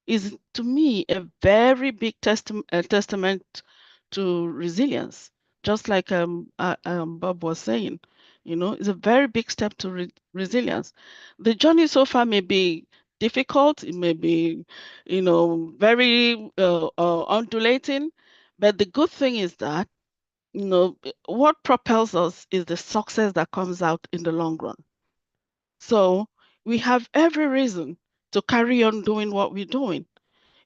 is to me a very big testament to resilience. Just like Bob was saying, it's a very big step to resilience. The journey so far may be difficult, it may be, very undulating, but the good thing is that what propels us is the success that comes out in the long run. So we have every reason to carry on doing what we're doing.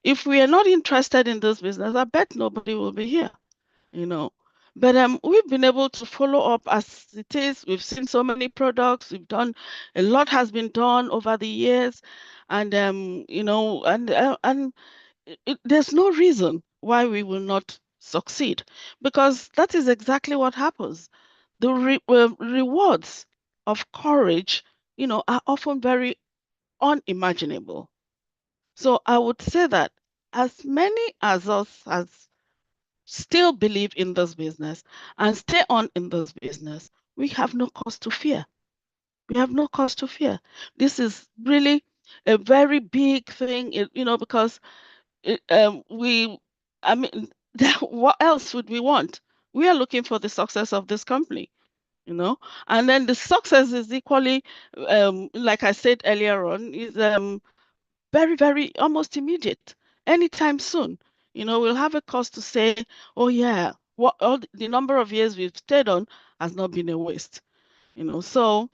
If we are not interested in this business, I bet nobody will be here, But we've been able to follow up as it is. We've seen so many products. We've done a lot has been done over the years, and there's no reason why we will not succeed, because that is exactly what happens. The rewards of courage, are often very unimaginable. So I would say that as many as us as still believe in this business and stay on in this business, we have no cause to fear. We have no cause to fear. This is really a very big thing, because I mean, what else would we want? We are looking for the success of this company, and then the success is equally, like I said earlier on, is very, very almost immediate, anytime soon. We'll have a cause to say, oh yeah, what all the number of years we've stayed on has not been a waste. So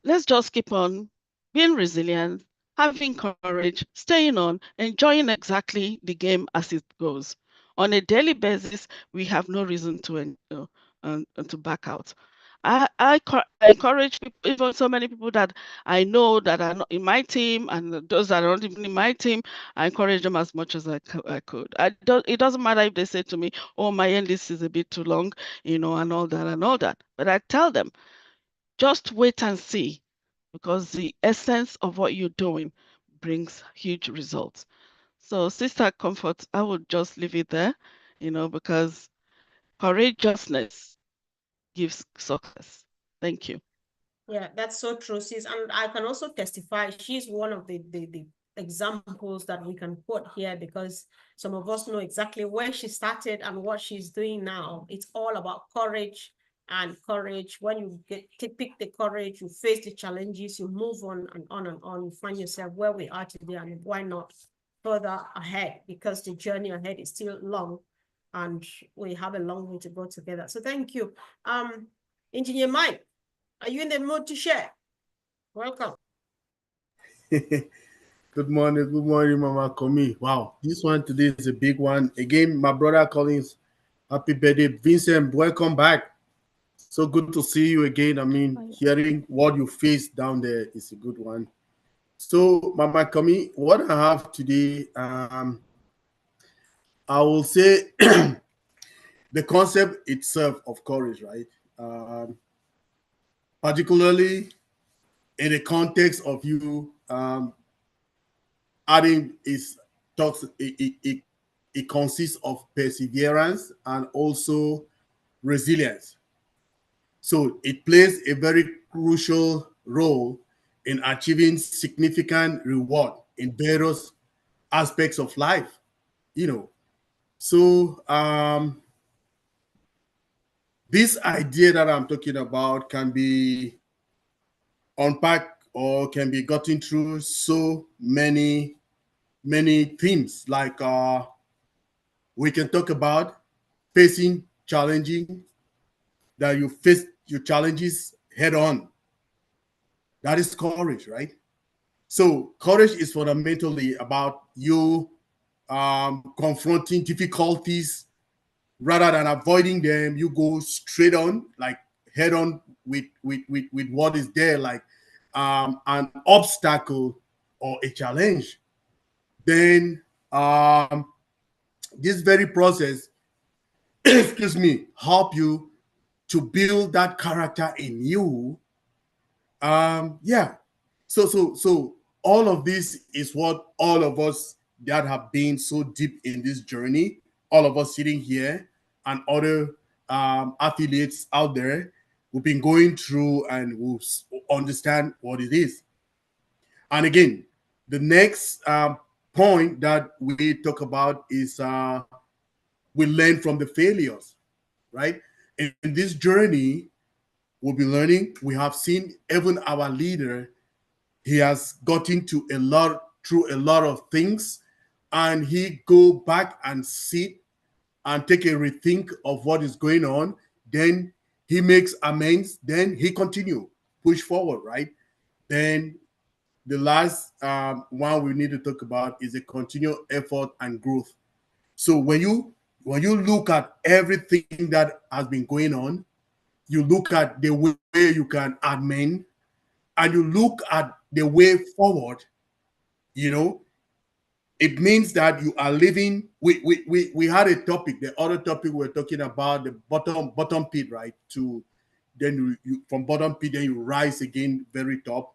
let's just keep on being resilient, having courage, staying on, enjoying exactly the game as it goes. On a daily basis, we have no reason to back out. I encourage people, even so many people that I know that are not in my team, and those that are not even in my team, I encourage them as much as I could. It doesn't matter if they say to me, "Oh, my end list is a bit too long," and all that. But I tell them, just wait and see, because the essence of what you're doing brings huge results. So, Sister Comfort, I would just leave it there, because courageousness gives success. Thank you. Yeah, that's so true, sis. And I can also testify, she's one of the examples that we can quote here, because some of us know exactly where she started and what she's doing now. It's all about courage, and courage. When you pick the courage, you face the challenges, you move on and on and on, you find yourself where we are today, and why not further ahead, because the journey ahead is still long and we have a long way to go together. So thank you. Engineer Mike, are you in the mood to share? Welcome. Good morning, Mama Komi. Wow, this one today is a big one. Again, my brother Collins, happy birthday. Vincent, welcome back. So good to see you again. I mean, hearing what you faced down there is a good one. So, Mama Komi, what I have today, I will say the concept itself of courage, right? Particularly in the context of you adding is talks it consists of perseverance and also resilience. So it plays a very crucial role in achieving significant reward in various aspects of life, you know. So this idea that I'm talking about can be unpacked or can be gotten through so many themes. Like we can talk about facing challenging, that you face your challenges head on. That is courage, right? So courage is fundamentally about you confronting difficulties rather than avoiding them. You go straight on, like head on with what is there, like an obstacle or a challenge. Then this very process, excuse me, help you to build that character in you. Yeah. So all of this is what all of us that have been so deep in this journey, all of us sitting here and other affiliates out there, we've been going through and we'll understand what it is. And again, the next point that we talk about is we learn from the failures, right? In this journey, we'll be learning. We have seen even our leader, he has gotten to a lot through a lot of things, and he go back and sit and take a rethink of what is going on. Then he makes amends. Then he continue push forward, right? Then the last one we need to talk about is a continual effort and growth. So when you look at everything that has been going on, you look at the way you can amend, and you look at the way forward, you know, it means that you are living. We had a topic, the other topic we were talking about, the bottom pit, right? To then you from bottom pit, then you rise again very top.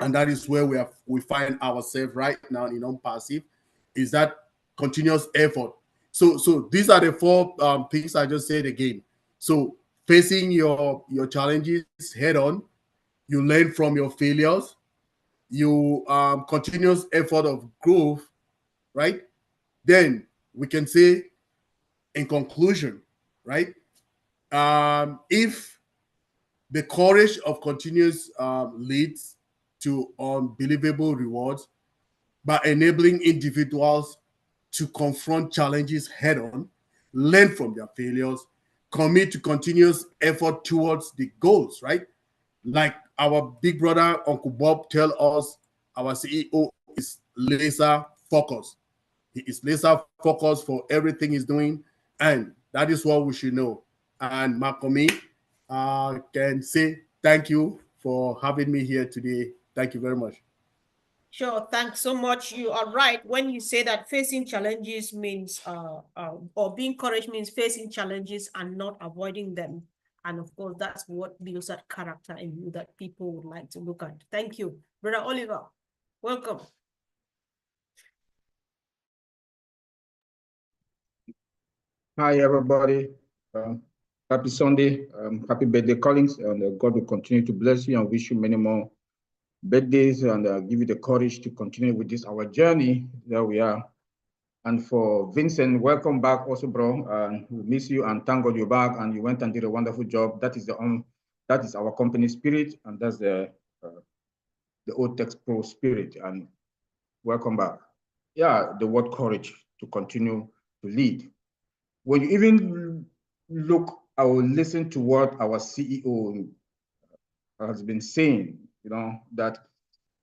And that is where we find ourselves right now in non-passive, is that continuous effort. So these are the four things I just said again. So facing your challenges head on, you learn from your failures, you continuous effort of growth, right? Then we can say in conclusion, right? If the courage of continuous leads to unbelievable rewards by enabling individuals to confront challenges head on, learn from their failures, commit to continuous effort towards the goals, right? Like our big brother, Uncle Bob, tell us, our CEO is laser focused. He is laser focused for everything he's doing, and that is what we should know. And Makomi can say thank you for having me here today. Thank you very much. Sure, thanks so much. You are right when you say that facing challenges means, or being courage means facing challenges and not avoiding them. And of course, that's what builds that character in you that people would like to look at. Thank you. Brother Oliver, welcome. Hi, everybody. Happy Sunday. Happy birthday, Collins. And God will continue to bless you and wish you many more birthdays and give you the courage to continue with this, our journey that we are. And for Vincent, welcome back also, bro. We miss you and thank God you're back and you went and did a wonderful job. That is our company spirit, and that's the Old Text Pro spirit. And welcome back. Yeah, the word courage to continue to lead. When you even look or listen to what our CEO has been saying, you know, that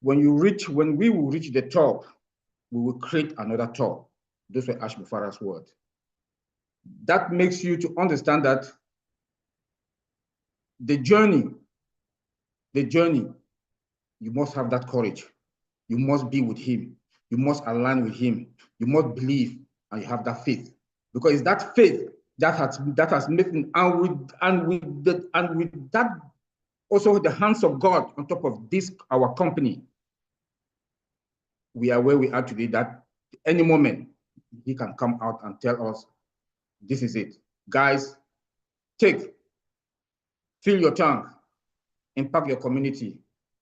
when we will reach the top, we will create another top. Those were Ashby Farah's words. That makes you to understand that the journey, you must have that courage. You must be with him. You must align with him. You must believe and you have that faith. Because it's that faith that has made it, and with that also the hands of God on top of this, our company, we are where we are today, that any moment he can come out and tell us, this is it. Guys, fill your tank, impact your community,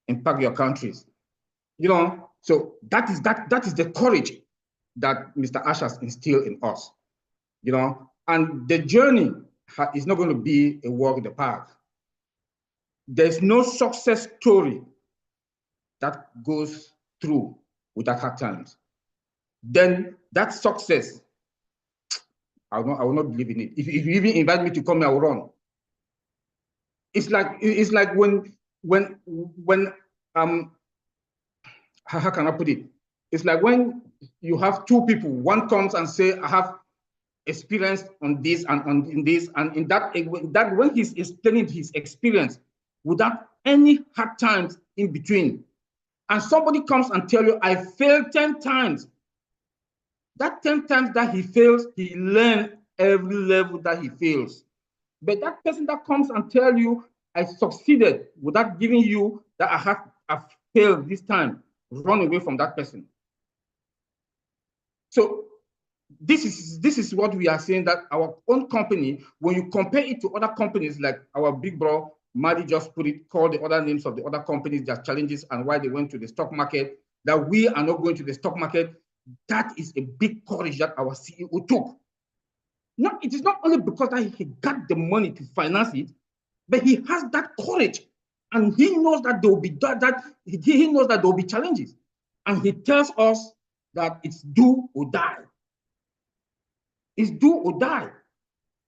impact your countries. You know, so that is the courage that Mr. Ash has instilled in us. You know, and the journey is not going to be a walk in the park. There's no success story that goes through without hard times. Then that success, I will not believe in it. If you even invite me to come, I will run. It's like when how can I put it? It's like when you have two people, one comes and say, I have experience on this and on this, and in that when he's explaining his experience without any hard times in between, and somebody comes and tell you, I failed 10 times. That 10 times that he fails, he learns every level that he fails. But that person that comes and tell you, I succeeded without giving you that I've failed this time, run away from that person. So this is what we are saying, that our own company, when you compare it to other companies, like our big bro, Madi just called the other names of the other companies, their challenges and why they went to the stock market, that we are not going to the stock market. That is a big courage that our CEO took. No, it is not only because that he got the money to finance it, but he has that courage, and he knows that there will be he knows that there will be challenges, and he tells us that it's do or die. It's do or die,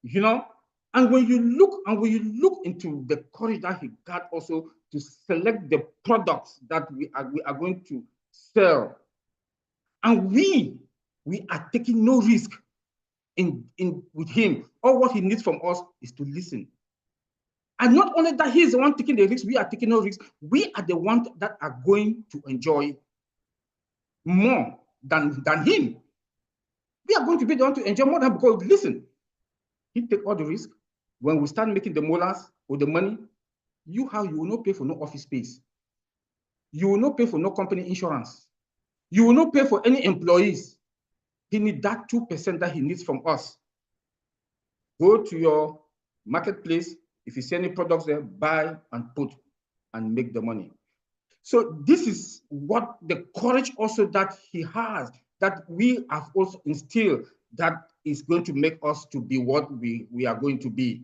you know. And when you look into the courage that he got also to select the products that we are going to sell, and we are taking no risk in with him. All what he needs from us is to listen. And not only that, he is the one taking the risk, we are taking no risk. We are the ones that are going to enjoy more than him. We are going to be the one to enjoy more than, because listen, he take all the risk. When we start making the molars with the money, you will not pay for no office space. You will not pay for no company insurance. You will not pay for any employees. He needs that 2% that he needs from us. Go to your marketplace. If you see any products there, buy and put and make the money. So this is what the courage also that he has, that we have also instilled, that is going to make us to be what we are going to be,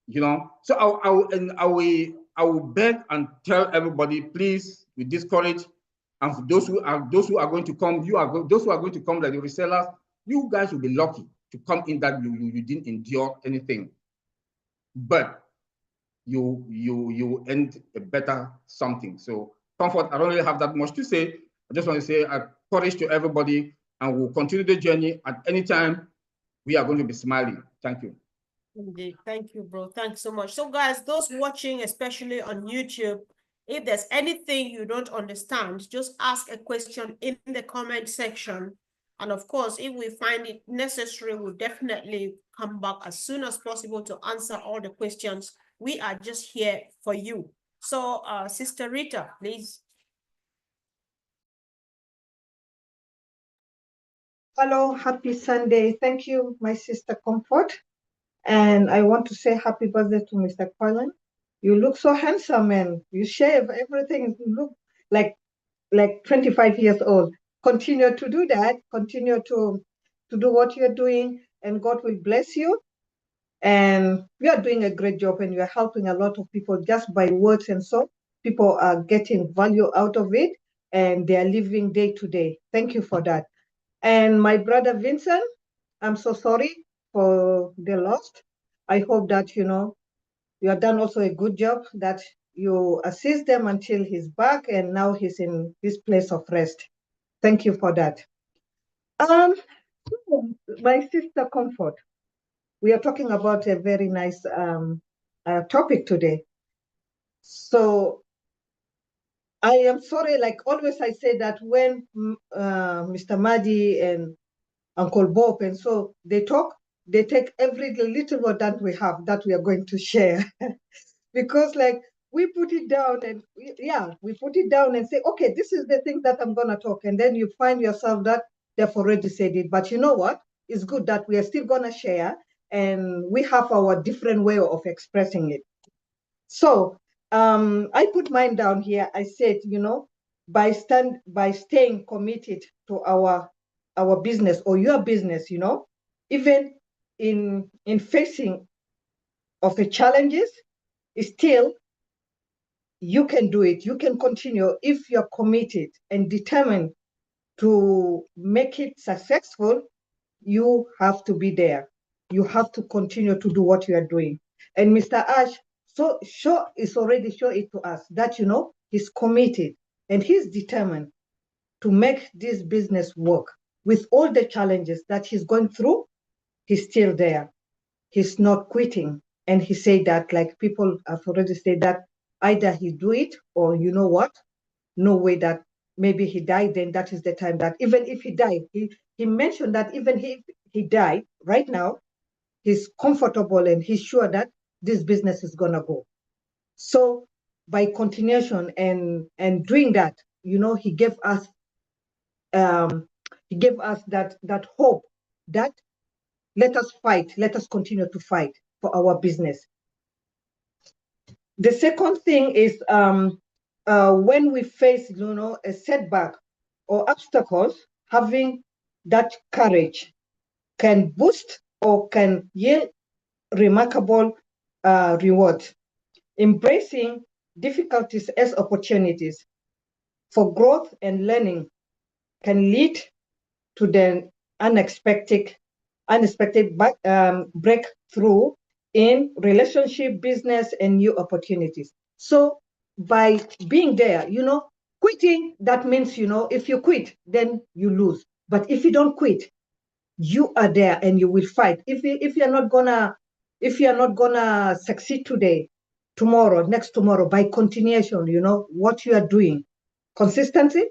you know. So I will beg and tell everybody, please, with this courage, and for those who are going to come, those who are going to come like the resellers, you guys will be lucky to come in that you didn't endure anything, but you end a better something. So Comfort, I don't really have that much to say. I just want to say courage to everybody, and we'll continue the journey. At any time, we are going to be smiling. Thank you. Indeed. Thank you, bro. Thanks so much. So guys, those watching, especially on YouTube, if there's anything you don't understand, just ask a question in the comment section. And of course, if we find it necessary, we'll definitely come back as soon as possible to answer all the questions. We are just here for you. So, Sister Rita, please. Hello, happy Sunday. Thank you, my sister Comfort. And I want to say happy birthday to Mr. Colin. You look so handsome, and you shave everything. You look like 25 years old. Continue to do that. Continue to do what you're doing, and God will bless you. And you are doing a great job, and you are helping a lot of people just by words, and so people are getting value out of it, and they are living day to day. Thank you for that. And my brother Vincent, I'm so sorry for the loss. I hope that, you have done also a good job, that you assist them until he's back, and now he's in this place of rest. Thank you for that. My sister Comfort, we are talking about a very nice topic today. So I am sorry, like always I say that when Mr. Madi and Uncle Bob, and so they talk, they take every little word that we have that we are going to share. Because like we put it down and we put it down and say, okay, this is the thing that I'm gonna talk. And then you find yourself that they've already said it. But you know what? It's good that we are still gonna share and we have our different way of expressing it. So I put mine down here. I said, you know, by staying committed to our business or your business, you know, even in facing of the challenges, still you can do it. You can continue if you're committed and determined to make it successful. You have to be there. You have to continue to do what you are doing. And Mr. Ash is already showing it to us that, you know, he's committed and he's determined to make this business work. With all the challenges that he's going through, he's still there. He's not quitting. And he said that, like people have already said, that either he do it or you know what, no way that maybe he died, then that is the time that even if he died, he mentioned that even if he died right now, he's comfortable and he's sure that this business is gonna go. So by continuation and doing that, you know, he gave us that hope that let us fight, let us continue to fight for our business. The second thing is when we face, you know, a setback or obstacles, having that courage can boost or can yield remarkable reward. Embracing difficulties as opportunities for growth and learning can lead to the unexpected breakthrough in relationship, business, and new opportunities. So by being there, you know, quitting, that means, you know, if you quit, then you lose. But if you don't quit, you are there and you will fight. If you're not gonna succeed today, tomorrow, next tomorrow, by continuation, you know, what you are doing, consistency,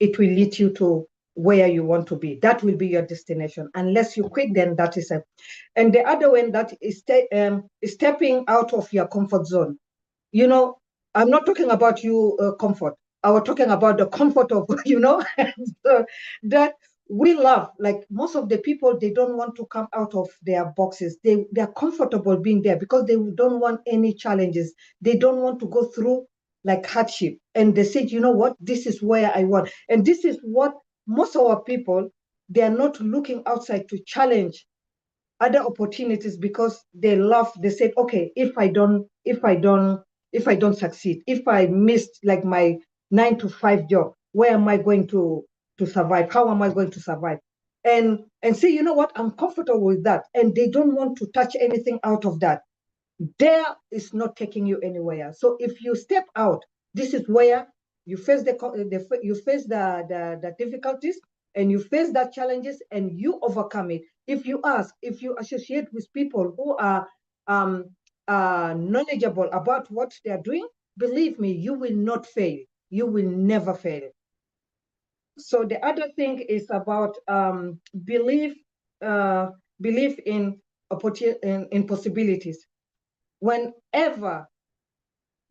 it will lead you to where you want to be. That will be your destination. Unless you quit, then that is it. And the other one, that is stepping out of your comfort zone. You know, I'm not talking about you comfort. I was talking about the comfort of, you know, so that we love, like most of the people, they don't want to come out of their boxes. They're comfortable being there because they don't want any challenges. They don't want to go through like hardship. And they said, you know what, this is where I want. And this is what most of our people, they are not looking outside to challenge other opportunities because they said, okay, if I don't succeed, if I missed like my 9-to-5 job, where am I going to survive? How am I going to survive? And say, you know what, I'm comfortable with that. And they don't want to touch anything out of that. There is not taking you anywhere. So if you step out, this is where you face the difficulties and you face the challenges and you overcome it. If you associate with people who are knowledgeable about what they are doing, believe me, you will not fail. You will never fail. So the other thing is about belief in possibilities. Whenever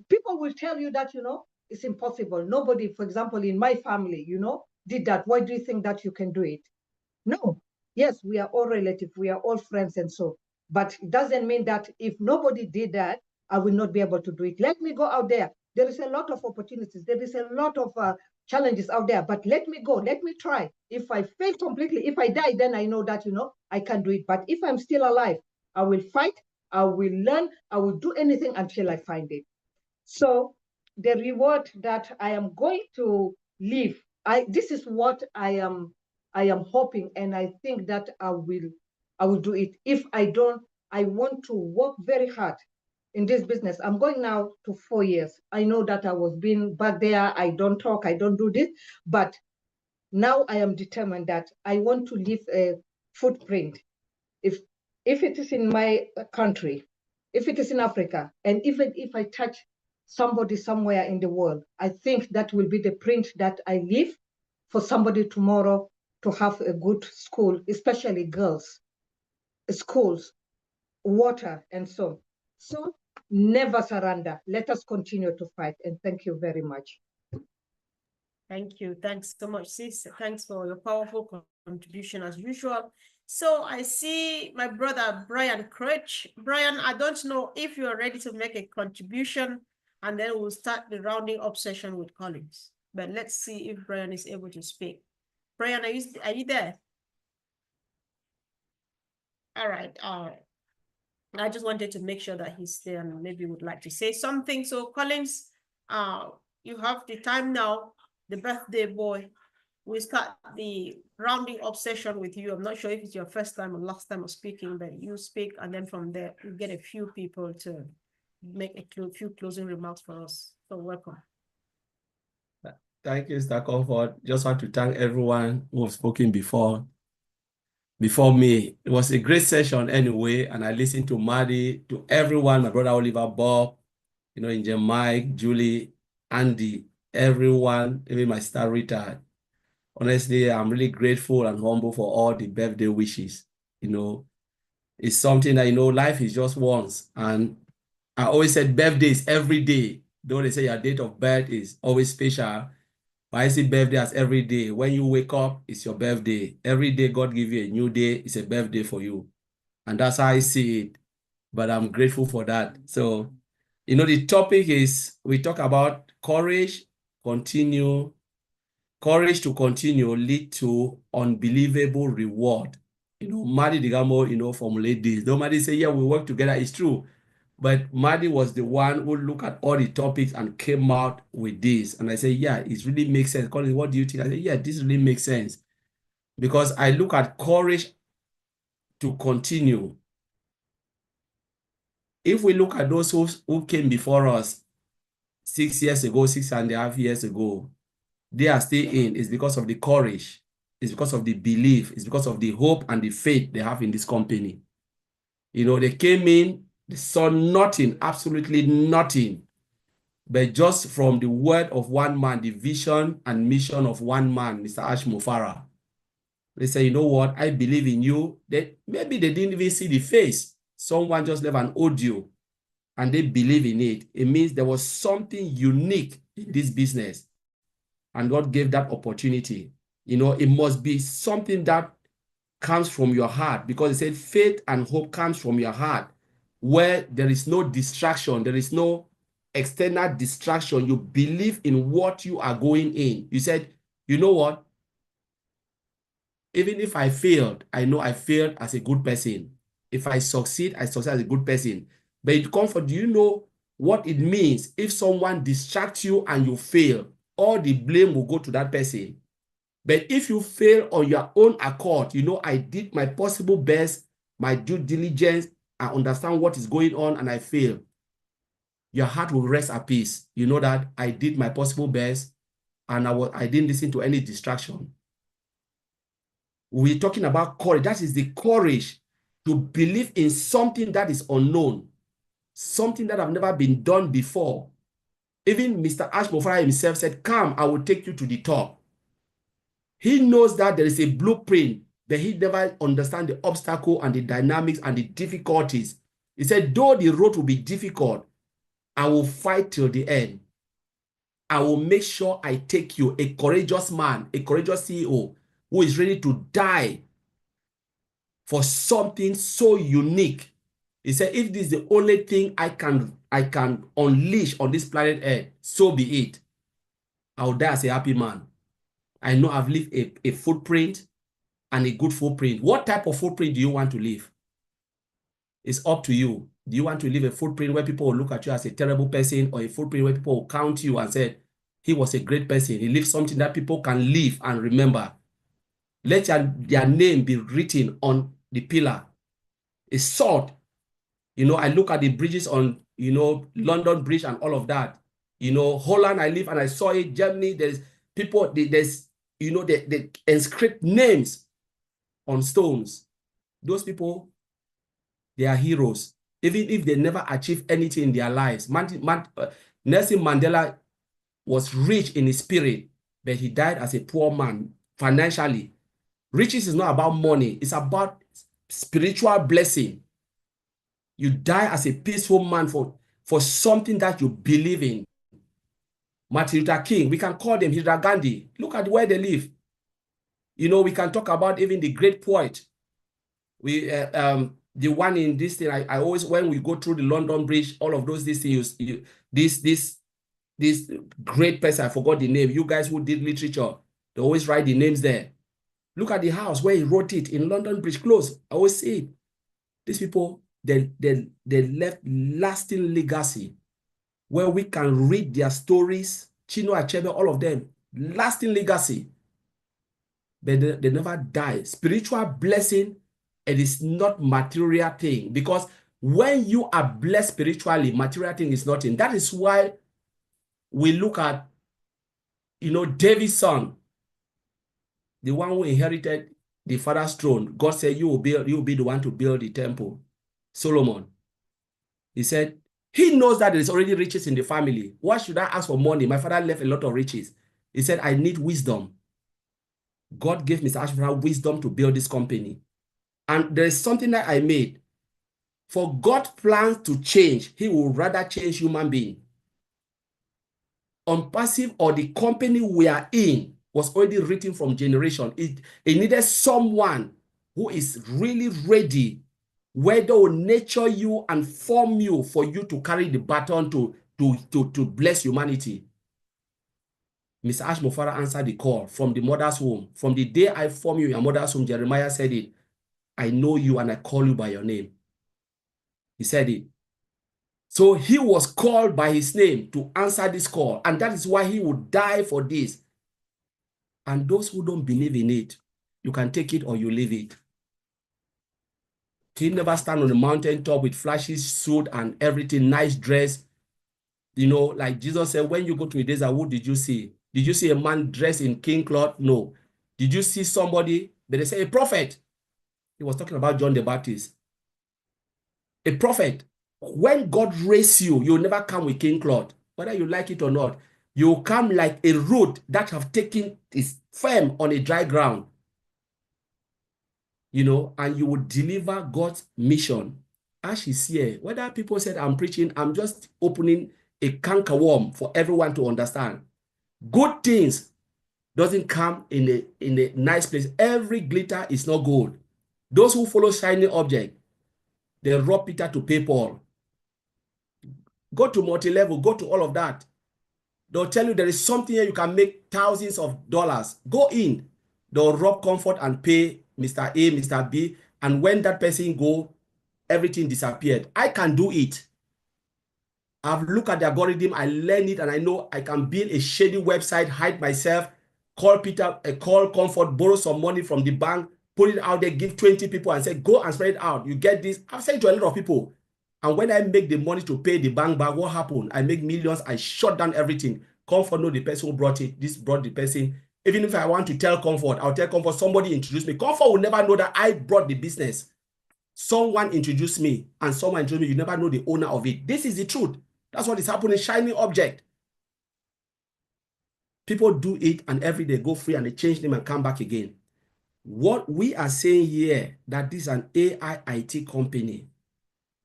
people will tell you that, you know, it's impossible. Nobody, for example, in my family, you know, did that. Why do you think that you can do it? No. Yes, we are all relatives. We are all friends and so. But it doesn't mean that if nobody did that, I will not be able to do it. Let me go out there. There is a lot of opportunities. There is a lot of challenges out there. But let me go. Let me try. If I fail completely, if I die, then I know that, you know, I can do it. But if I'm still alive, I will fight. I will learn. I will do anything until I find it. So the reward that I am going to live, this is what I am hoping, and I think that I will do it. If I don't, I want to work very hard in this business. I'm going now to 4 years. I know that I was being back there. I don't talk, I don't do this, but now I am determined that I want to leave a footprint. If it is in my country, if it is in Africa, and even if I touch somebody somewhere in the world, I think that will be the print that I leave for somebody tomorrow to have a good school, especially girls, schools, water, and so. So never surrender. Let us continue to fight. And thank you very much. Thank you. Thanks so much, sis. Thanks for your powerful contribution as usual. So I see my brother, Brian Crutch. Brian, I don't know if you're ready to make a contribution, and then we'll start the rounding up session with Collins. But let's see if Brian is able to speak. Brian, are you there? All right. I just wanted to make sure that he's there and maybe would like to say something. So Collins, you have the time now, the birthday boy. We start the rounding up session with you. I'm not sure if it's your first time or last time of speaking, but you speak, and then from there, we get a few people to make a few closing remarks for us. So welcome. Thank you, Mr. Comfort. Just want to thank everyone who has spoken before me. It was a great session anyway, and I listened to Maddie, to everyone, my brother Oliver, Bob, Inge Mike, Julie, Andy, everyone, even my sister Rita. Honestly, I'm really grateful and humble for all the birthday wishes. It's something that, life is just once. And I always said birthdays every day. Though they say your date of birth is always special, but I see birthday as every day. When you wake up, it's your birthday. Every day God give you a new day, it's a birthday for you. And that's how I see it. But I'm grateful for that. So, the topic is, we talk about courage to continue lead to unbelievable reward. Maddie Digamo, formulate this. Though Maddie say, yeah, we work together, it's true. But Maddie was the one who looked at all the topics and came out with this. And I say, yeah, it really makes sense. Colin, what do you think? I say, yeah, this really makes sense. Because I look at courage to continue. If we look at those who came before us 6 years ago, 6.5 years ago, they are still in. It's because of the courage. It's because of the belief. It's because of the hope and the faith they have in this company. They came in, they saw nothing, absolutely nothing. But just from the word of one man, the vision and mission of one man, Mr. Ash Mufara, they say, you know what, I believe in you. Maybe they didn't even see the face. Someone just left an audio and they believe in it. It means there was something unique in this business. And God gave that opportunity. It must be something that comes from your heart, because it said faith and hope comes from your heart, where there is no distraction, there is no external distraction. You believe in what you are going in. You said, you know what? Even if I failed, I know I failed as a good person. If I succeed, I succeed as a good person. But in comfort, do you know what it means if someone distracts you and you fail? All the blame will go to that person. But if you fail on your own accord, I did my possible best, my due diligence, I understand what is going on, and I fail. Your heart will rest at peace. You know that I did my possible best, and I didn't listen to any distraction. We're talking about courage. That is the courage to believe in something that is unknown, something that have never been done before. Even Mr. Ash Mofara himself said, come, I will take you to the top. He knows that there is a blueprint, but he never understands the obstacle and the dynamics and the difficulties. He said, though the road will be difficult, I will fight till the end. I will make sure I take you, a courageous man, a courageous CEO who is ready to die for something so unique. He said, if this is the only thing I can unleash on this planet Earth, so be it. I will die as a happy man. I know I've left a footprint, and a good footprint. What type of footprint do you want to leave? It's up to you. Do you want to leave a footprint where people will look at you as a terrible person, or a footprint where people will count you and say, he was a great person. He lived something that people can live and remember. Let their name be written on the pillar. A sword. I look at the bridges on, London Bridge and all of that. Holland, I live and I saw it. Germany, there's people, there's, they inscript names on stones. Those people, they are heroes. Even if they never achieve anything in their lives. Nelson Mandela was rich in his spirit, but he died as a poor man financially. Riches is not about money. It's about spiritual blessing. You die as a peaceful man for something that you believe in. Martin Luther King, we can call them Indira Gandhi. Look at where they live. You know, we can talk about even the great poet. The one in this thing, I always, when we go through the London Bridge, all of these things, this great person, I forgot the name. You guys who did literature, they always write the names there. Look at the house where he wrote it in London Bridge Close. I always say it. These people, they left lasting legacy where we can read their stories. Chinua Achebe, all of them, lasting legacy. But they never die. Spiritual blessing, it is not material thing, because when you are blessed spiritually, material thing is nothing. That is why we look at, you know, David's son, the one who inherited the father's throne. God said, you will be the one to build the temple. Solomon. He said, he knows that there is already riches in the family. Why should I ask for money? My father left a lot of riches. He said, I need wisdom. God gave Mr. Ashford wisdom to build this company. And there is something that I made. For God plans to change, he will rather change human being. Unpassive, or the company we are in, was already written from generation. It needed someone who is really ready, where they will nurture you and form you for you to carry the baton to bless humanity. Mr. Ash Mofara answered the call from the mother's womb. From the day I formed you in your mother's womb, Jeremiah said it. I know you and I call you by your name. He said it. So he was called by his name to answer this call. And that is why he would die for this. And those who don't believe in it, you can take it or you leave it. He never stand on the mountaintop with flashy suit and everything, nice dress. You know, like Jesus said, when you go to a desert, what did you see? Did you see a man dressed in king cloth? No. Did you see somebody? But they say a prophet. He was talking about John the Baptist. A prophet. When God raised you, you'll never come with king cloth, whether you like it or not. You come like a root that have taken is firm on a dry ground. You know, and you will deliver God's mission. Ash is here. Whether people said I'm preaching, I'm just opening a cankerworm for everyone to understand. Good things doesn't come in a nice place. Every glitter is not gold. Those who follow shiny object, they rob Peter to pay Paul. Go to multi-level, go to all of that. They'll tell you there is something here you can make thousands of dollars. Go in. They'll rob comfort and pay Mr. A, Mr. B. And when that person go, everything disappeared. I can do it. I've looked at the algorithm, I learned it, and I know I can build a shady website, hide myself, call Peter, call comfort, borrow some money from the bank, put it out there, give 20 people and say, go and spread it out. You get this. I've said to a lot of people. And when I make the money to pay the bank back, what happened? I make millions. I shut down everything. Comfort know the person who brought it. This brought the person. Even if I want to tell Comfort, I'll tell Comfort, somebody introduced me. Comfort will never know that I brought the business. Someone introduced me and someone introduced me. You never know the owner of it. This is the truth. That's what is happening. Shiny object. People do it and every day go free and they change them and come back again. What we are saying here, that this is an AI IT company.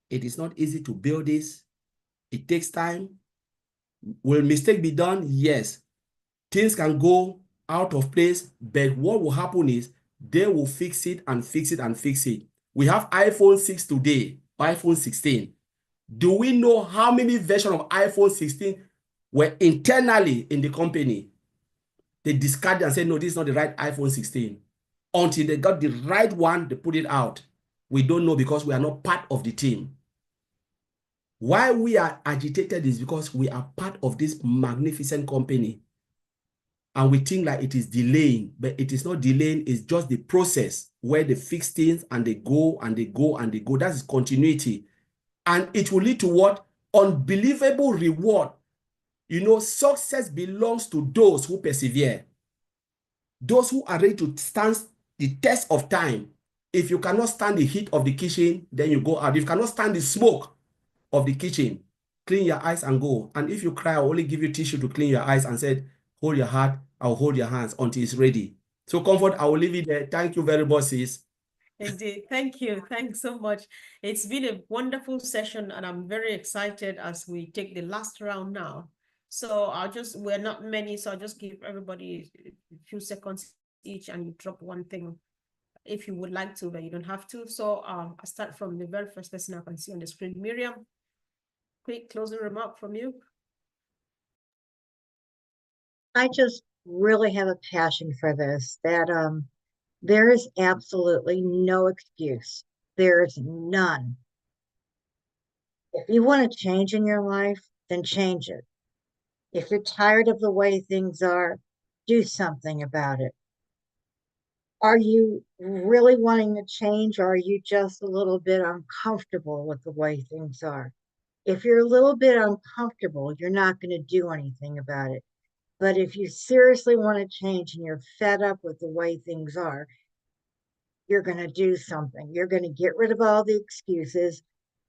It is not easy to build this. It takes time. Will mistake be done? Yes. Things can go out of place, but what will happen is they will fix it and fix it and fix it. We have iPhone 6 today, iPhone 16. Do we know how many versions of iPhone 16 were internally in the company? They discarded and said, no, this is not the right iPhone 16. Until they got the right one, they put it out. We don't know because we are not part of the team. Why we are agitated is because we are part of this magnificent company. And we think like it is delaying, but it is not delaying. It's just the process where they fix things and they go and they go and they go. That is continuity. And it will lead to what? Unbelievable reward. You know, success belongs to those who persevere. Those who are ready to stand the test of time. If you cannot stand the heat of the kitchen, then you go out. If you cannot stand the smoke of the kitchen, clean your eyes and go. And if you cry, I'll only give you tissue to clean your eyes and said, hold your heart, I'll hold your hands until it's ready. So Comfort, I will leave it there. Thank you very much, sis. Indeed. Thank you. Thanks so much. It's been a wonderful session, and I'm very excited as we take the last round now. So we're not many, so I'll just give everybody a few seconds each, and you drop one thing if you would like to, but you don't have to. So I'll start from the very first person I can see on the screen. Miriam, quick closing remark from you. I just really have a passion for this, that there is absolutely no excuse. There's none. If you want to change in your life, then change it. If you're tired of the way things are, do something about it. Are you really wanting to change, or are you just a little bit uncomfortable with the way things are? If you're a little bit uncomfortable, you're not going to do anything about it. But if you seriously want to change and you're fed up with the way things are, you're going to do something. You're going to get rid of all the excuses.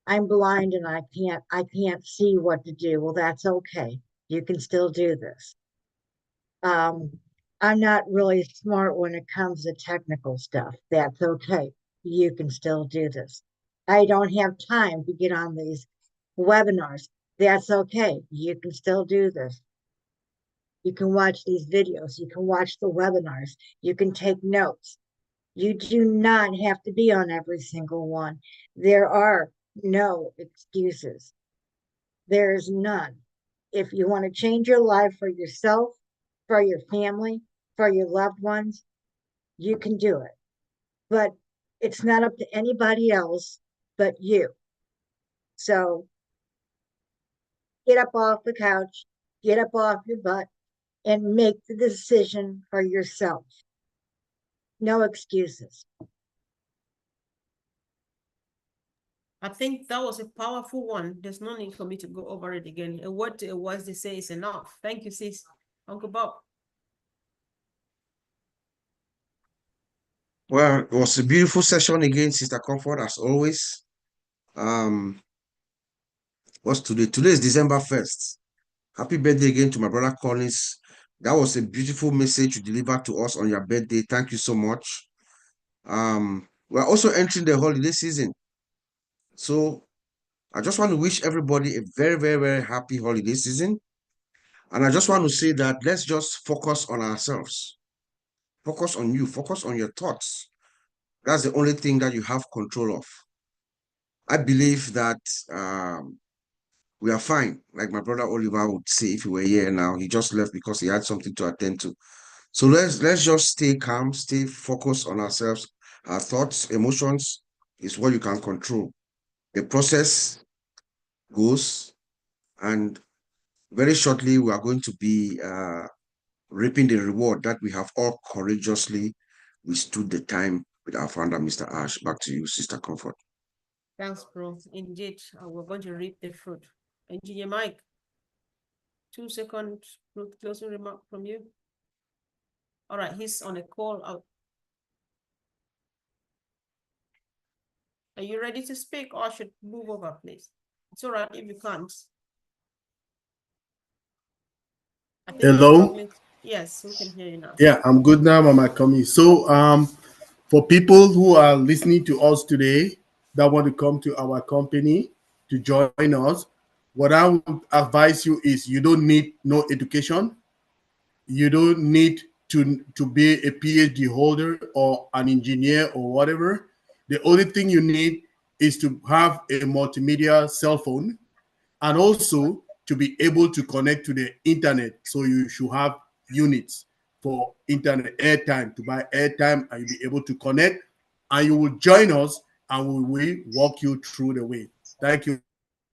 I'm blind and I can't see what to do. Well, that's okay. You can still do this. I'm not really smart when it comes to technical stuff. That's okay. You can still do this. I don't have time to get on these webinars. That's okay. You can still do this. You can watch these videos. You can watch the webinars. You can take notes. You do not have to be on every single one. There are no excuses. There's none. If you want to change your life for yourself, for your family, for your loved ones, you can do it. But it's not up to anybody else but you. So get up off the couch, get up off your butt, and make the decision for yourself. No excuses. I think that was a powerful one. There's no need for me to go over it again. What it was they say is enough. Thank you, sis. Uncle Bob. Well, it was a beautiful session again, Sister Comfort, as always. What's today? Today is December 1st. Happy birthday again to my brother Collins. That was a beautiful message you delivered to us on your birthday. Thank you so much. We're also entering the holiday season. So I just want to wish everybody a very, very, very happy holiday season. And I just want to say that let's just focus on ourselves. Focus on you. Focus on your thoughts. That's the only thing that you have control of. I believe that we are fine. Like my brother Oliver would say if he were here now. He just left because he had something to attend to. So let's just stay calm, stay focused on ourselves. Our thoughts, emotions is what you can control. The process goes, and very shortly we are going to be reaping the reward that we have all courageously withstood the time with our founder, Mr. Ash. Back to you, Sister Comfort. Thanks, bro. Indeed, we're going to reap the fruit. Engineer Mike, 2 seconds closing remark from you. All right, he's on a call out. Are you ready to speak, or I should move over, please? It's all right if you can't. Hello? Yes, we can hear you now. Yeah, I'm good now, Mama Kami. So for people who are listening to us today that want to come to our company to join us, what I would advise you is you don't need no education. You don't need to be a PhD holder or an engineer or whatever. The only thing you need is to have a multimedia cell phone, and also to be able to connect to the internet. So you should have units for internet airtime, to buy airtime, and you'll be able to connect, and you will join us and we will walk you through the way. Thank you,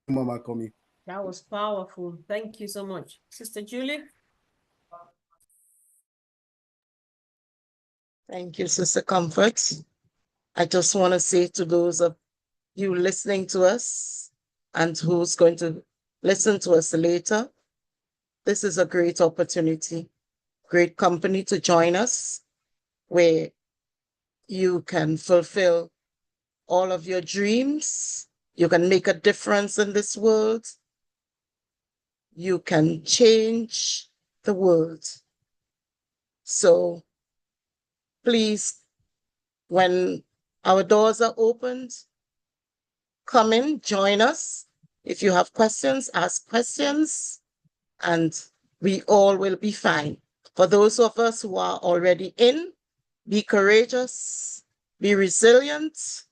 Mama Komi. That was powerful. Thank you so much. Sister Julie? Thank you, Sister Comfort. I just want to say to those of you listening to us and who's going to listen to us later, this is a great opportunity, great company to join us, where you can fulfill all of your dreams. You can make a difference in this world. You can change the world. So please, when Our doors are opened. Come in, join us. If you have questions, ask questions, and we all will be fine. For those of us who are already in, be courageous, be resilient,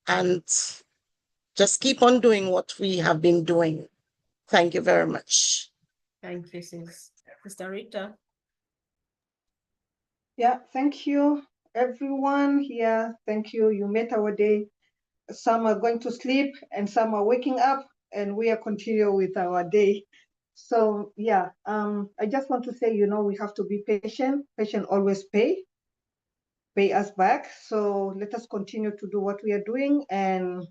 and just keep on doing what we have been doing. Thank you very much. Thank you, Sister Rita. Yeah, thank you, everyone here. Thank you. You made our day. Some are going to sleep and some are waking up, and we are continuing with our day. So yeah, I just want to say, we have to be patient. Patient always pay us back. So let us continue to do what we are doing, and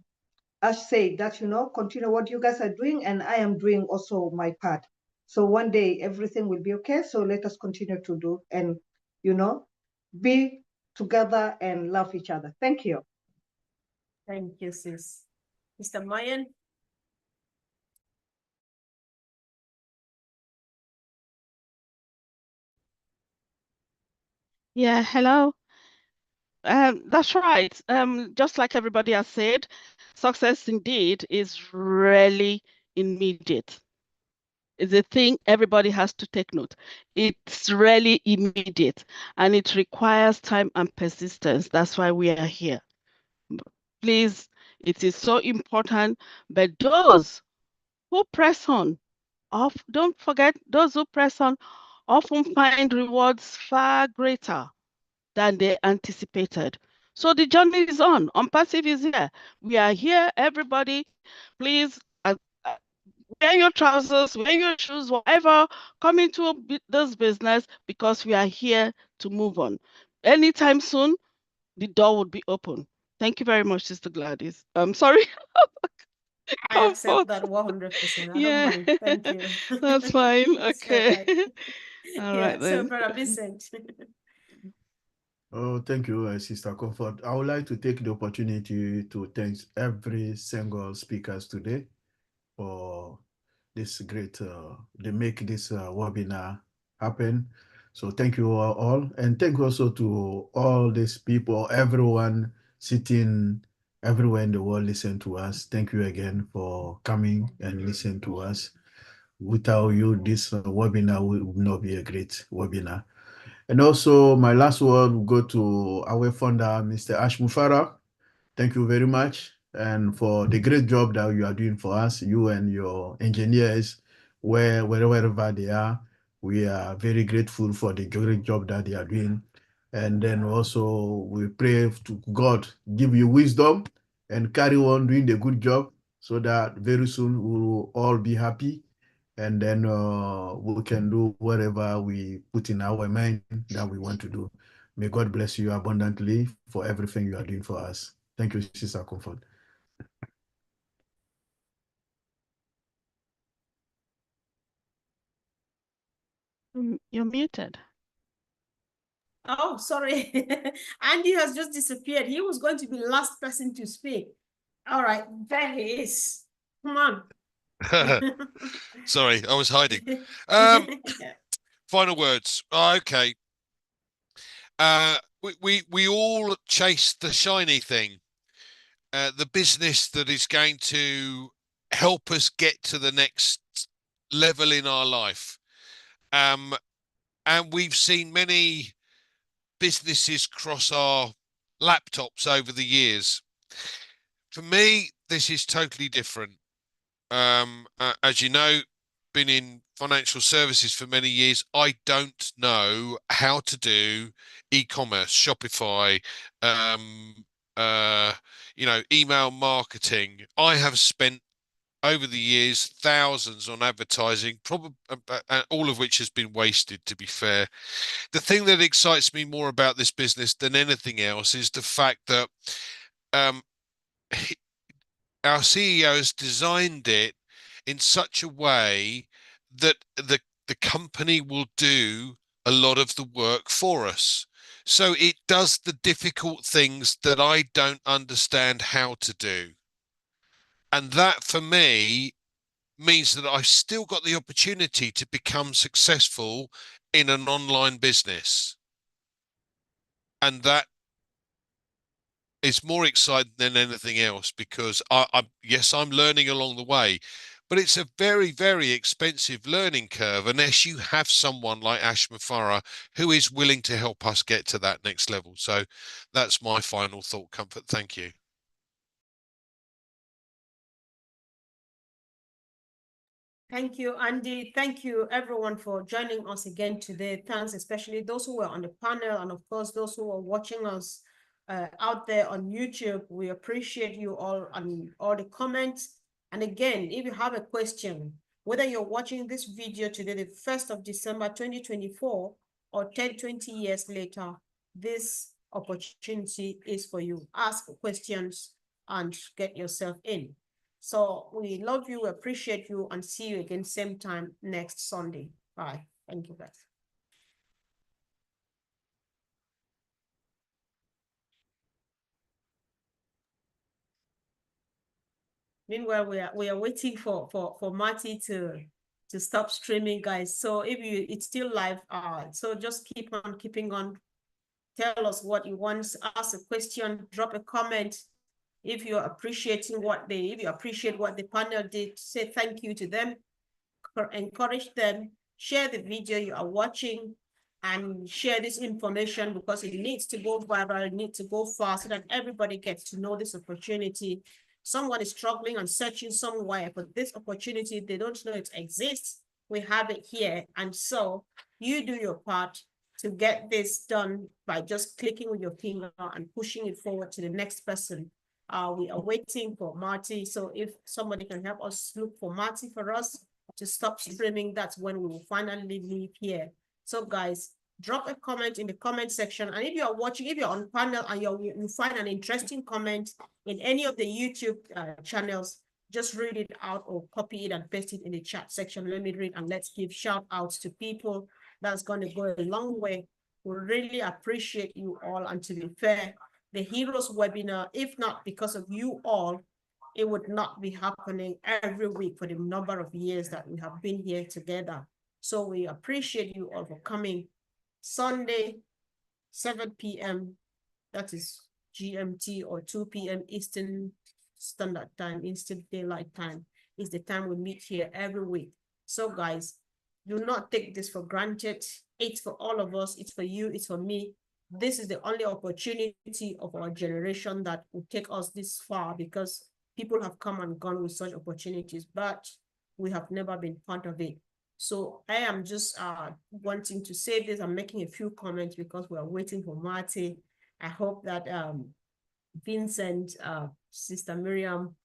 as say that, continue what you guys are doing, and I am doing also my part. So one day everything will be okay. So let us continue to do, and be together and love each other. Thank you. Thank you, sis. Mr. Mayan. Yeah, hello. That's right. Just like everybody has said, success indeed is really immediate. It's a thing everybody has to take note. It's really immediate and it requires time and persistence. That's why we are here. Please, it is so important. But those who press on, don't forget, those who press on often find rewards far greater than they anticipated. So the journey is on. Unpassive is here. We are here, everybody. Please wear your trousers, wear your shoes, whatever, come into this business because we are here to move on. Anytime soon, the door would be open. Thank you very much, Sister Gladys. I'm sorry. I accept that 100%. I don't mind. Thank you. That's fine. Okay. All right So, then. Brother Vincent. Oh, thank you, Sister Comfort. I would like to take the opportunity to thank every single speakers today for this great, they make this webinar happen. So thank you all. And thank you also to all these people, everyone sitting everywhere in the world listen to us. Thank you again for coming and listen to us. Without you, this webinar would not be a great webinar. And also my last word will go to our founder, Mr. Ash Mufara. Thank you very much. And for the great job that you are doing for us, you and your engineers, wherever they are, we are very grateful for the great job that they are doing. And then also we pray to God, give you wisdom and carry on doing the good job so that very soon we will all be happy. And then we can do whatever we put in our mind that we want to do. May God bless you abundantly for everything you are doing for us. Thank you, Sister Comfort. You're muted. Oh, sorry. Andy has just disappeared. He was going to be the last person to speak. All right, there he is. Come on. Sorry, I was hiding. Final words. Okay. We all chase the shiny thing, the business that is going to help us get to the next level in our life. And we've seen many businesses cross our laptops over the years. For me, this is totally different. As you know, been in financial services for many years. I don't know how to do e-commerce, Shopify, email marketing. I have spent over the years thousands on advertising, probably all of which has been wasted, to be fair. The thing that excites me more about this business than anything else is the fact that our CEO has designed it in such a way that the company will do a lot of the work for us. So it does the difficult things that I don't understand how to do. And that for me means that I've still got the opportunity to become successful in an online business. And that it's more exciting than anything else, because yes, I'm learning along the way, but it's a very, very expensive learning curve unless you have someone like Ash Mufara who is willing to help us get to that next level. So that's my final thought, Comfort. Thank you. Thank you, Andy. Thank you, everyone, for joining us again today. Thanks, especially those who were on the panel, and of course, those who are watching us out there on YouTube. We appreciate you all and all the comments. And again, if you have a question, whether you're watching this video today, the 1st of December, 2024, or 10, 20 years later, this opportunity is for you. Ask questions and get yourself in. So we love you, appreciate you, and see you again same time next Sunday. Bye. Thank you, guys. Meanwhile, we are waiting for Marty to stop streaming, guys. So if it's still live, so just keep on keeping on. Tell us what you want. Ask a question. Drop a comment. If you're appreciating if you appreciate what the panel did, say thank you to them. Encourage them. Share the video you are watching, and share this information, because it needs to go viral. It needs to go fast so that everybody gets to know this opportunity. Someone is struggling and searching somewhere for this opportunity. They don't know it exists. We have it here. And so you do your part to get this done by just clicking with your finger and pushing it forward to the next person. We are waiting for Marty. So if somebody can help us look for Marty for us to stop streaming, that's when we will finally leave here. So guys, drop a comment in the comment section. And if you are watching, if you're on panel and you find an interesting comment in any of the YouTube channels, just read it out or copy it and paste it in the chat section. Let me read, and let's give shout outs to people. That's going to go a long way. We really appreciate you all. And to be fair, the Heroes webinar, if not because of you all, it would not be happening every week for the number of years that we have been here together. So we appreciate you all for coming. Sunday, 7 p.m., that is GMT, or 2 p.m. Eastern Standard Time, Eastern Daylight Time, is the time we meet here every week. So guys, do not take this for granted. It's for all of us. It's for you. It's for me. This is the only opportunity of our generation that will take us this far, because people have come and gone with such opportunities, but we have never been part of it. So I am just wanting to say this. I'm making a few comments because we are waiting for Marty. I hope that Vincent, Sister Miriam,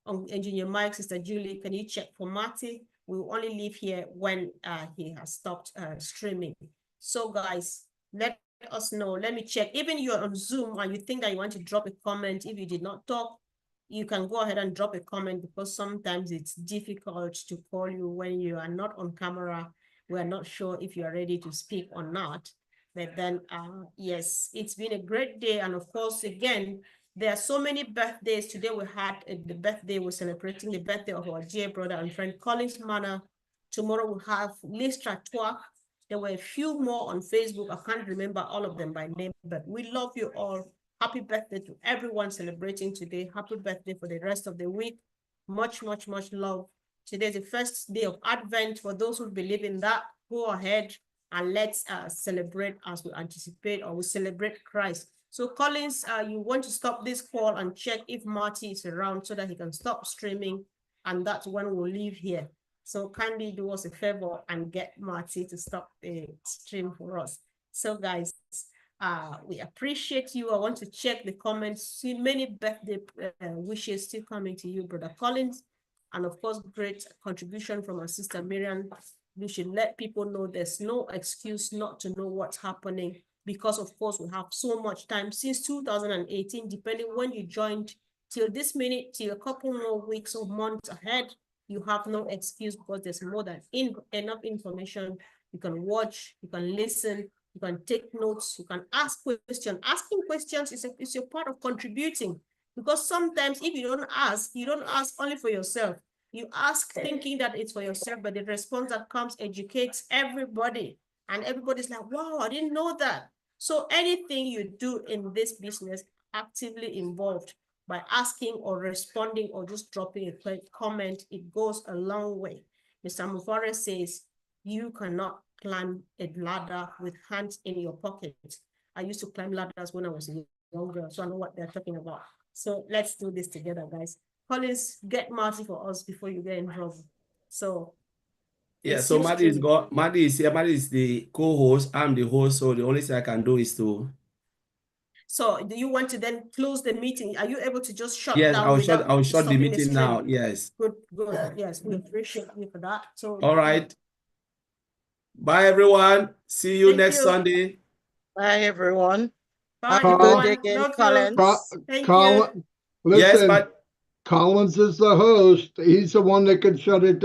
Engineer Mike, Sister Julie, can you check for Marty? We will only leave here when he has stopped streaming. So guys, let us know. Let me check. Even you're on Zoom and you think that you want to drop a comment, if you did not talk, you can go ahead and drop a comment, because sometimes it's difficult to call you when you are not on camera. We are not sure if you are ready to speak or not. But then, yes, it's been a great day. And of course, again, there are so many birthdays. Today we had the birthday. We're celebrating the birthday of our dear brother and friend Collins Manor. Tomorrow we have Listra Twak. There were a few more on Facebook. I can't remember all of them by name, but we love you all. Happy birthday to everyone celebrating today. Happy birthday for the rest of the week. Much, much, much love. Today is the first day of Advent. For those who believe in that, go ahead and let's celebrate as we anticipate, or we celebrate Christ. So Collins, you want to stop this call and check if Marty is around so that he can stop streaming, and that's when we'll leave here. So kindly do us a favor and get Marty to stop the stream for us. So guys, we appreciate you. I want to check the comments. See many birthday wishes still coming to you, Brother Collins. And of course, great contribution from our sister Miriam. We should let people know there's no excuse not to know what's happening, because of course we have so much time since 2018, depending when you joined till this minute, till a couple more weeks or months ahead. You have no excuse, because there's more than enough information. You can watch, you can listen, you can take notes, you can ask questions. Asking questions is your part of contributing, because sometimes if you don't ask only for yourself. You ask thinking that it's for yourself, but the response that comes educates everybody. And everybody's like, wow, I didn't know that. So anything you do in this business, actively involved by asking or responding or just dropping a quick comment, it goes a long way. Mr. Mufore says, you cannot climb a ladder with hands in your pockets. I used to climb ladders when I was younger, so I know what they're talking about. So let's do this together, guys. Collins, get Marty for us before you get in trouble. So yeah, so Marty is here. Marty is the co-host. I'm the host, so the only thing I can do is to. So do you want to then close the meeting? Are you able to just shut Yes, down? I'll shut the meeting stream? now. Yes. Good. Yes, we appreciate you for that. So all right. Bye, everyone. See you next Sunday. Bye, everyone. Bye, Happy birthday again, Collins. Thank you. Listen, Yes, but Collins is the host. He's the one that could shut it down.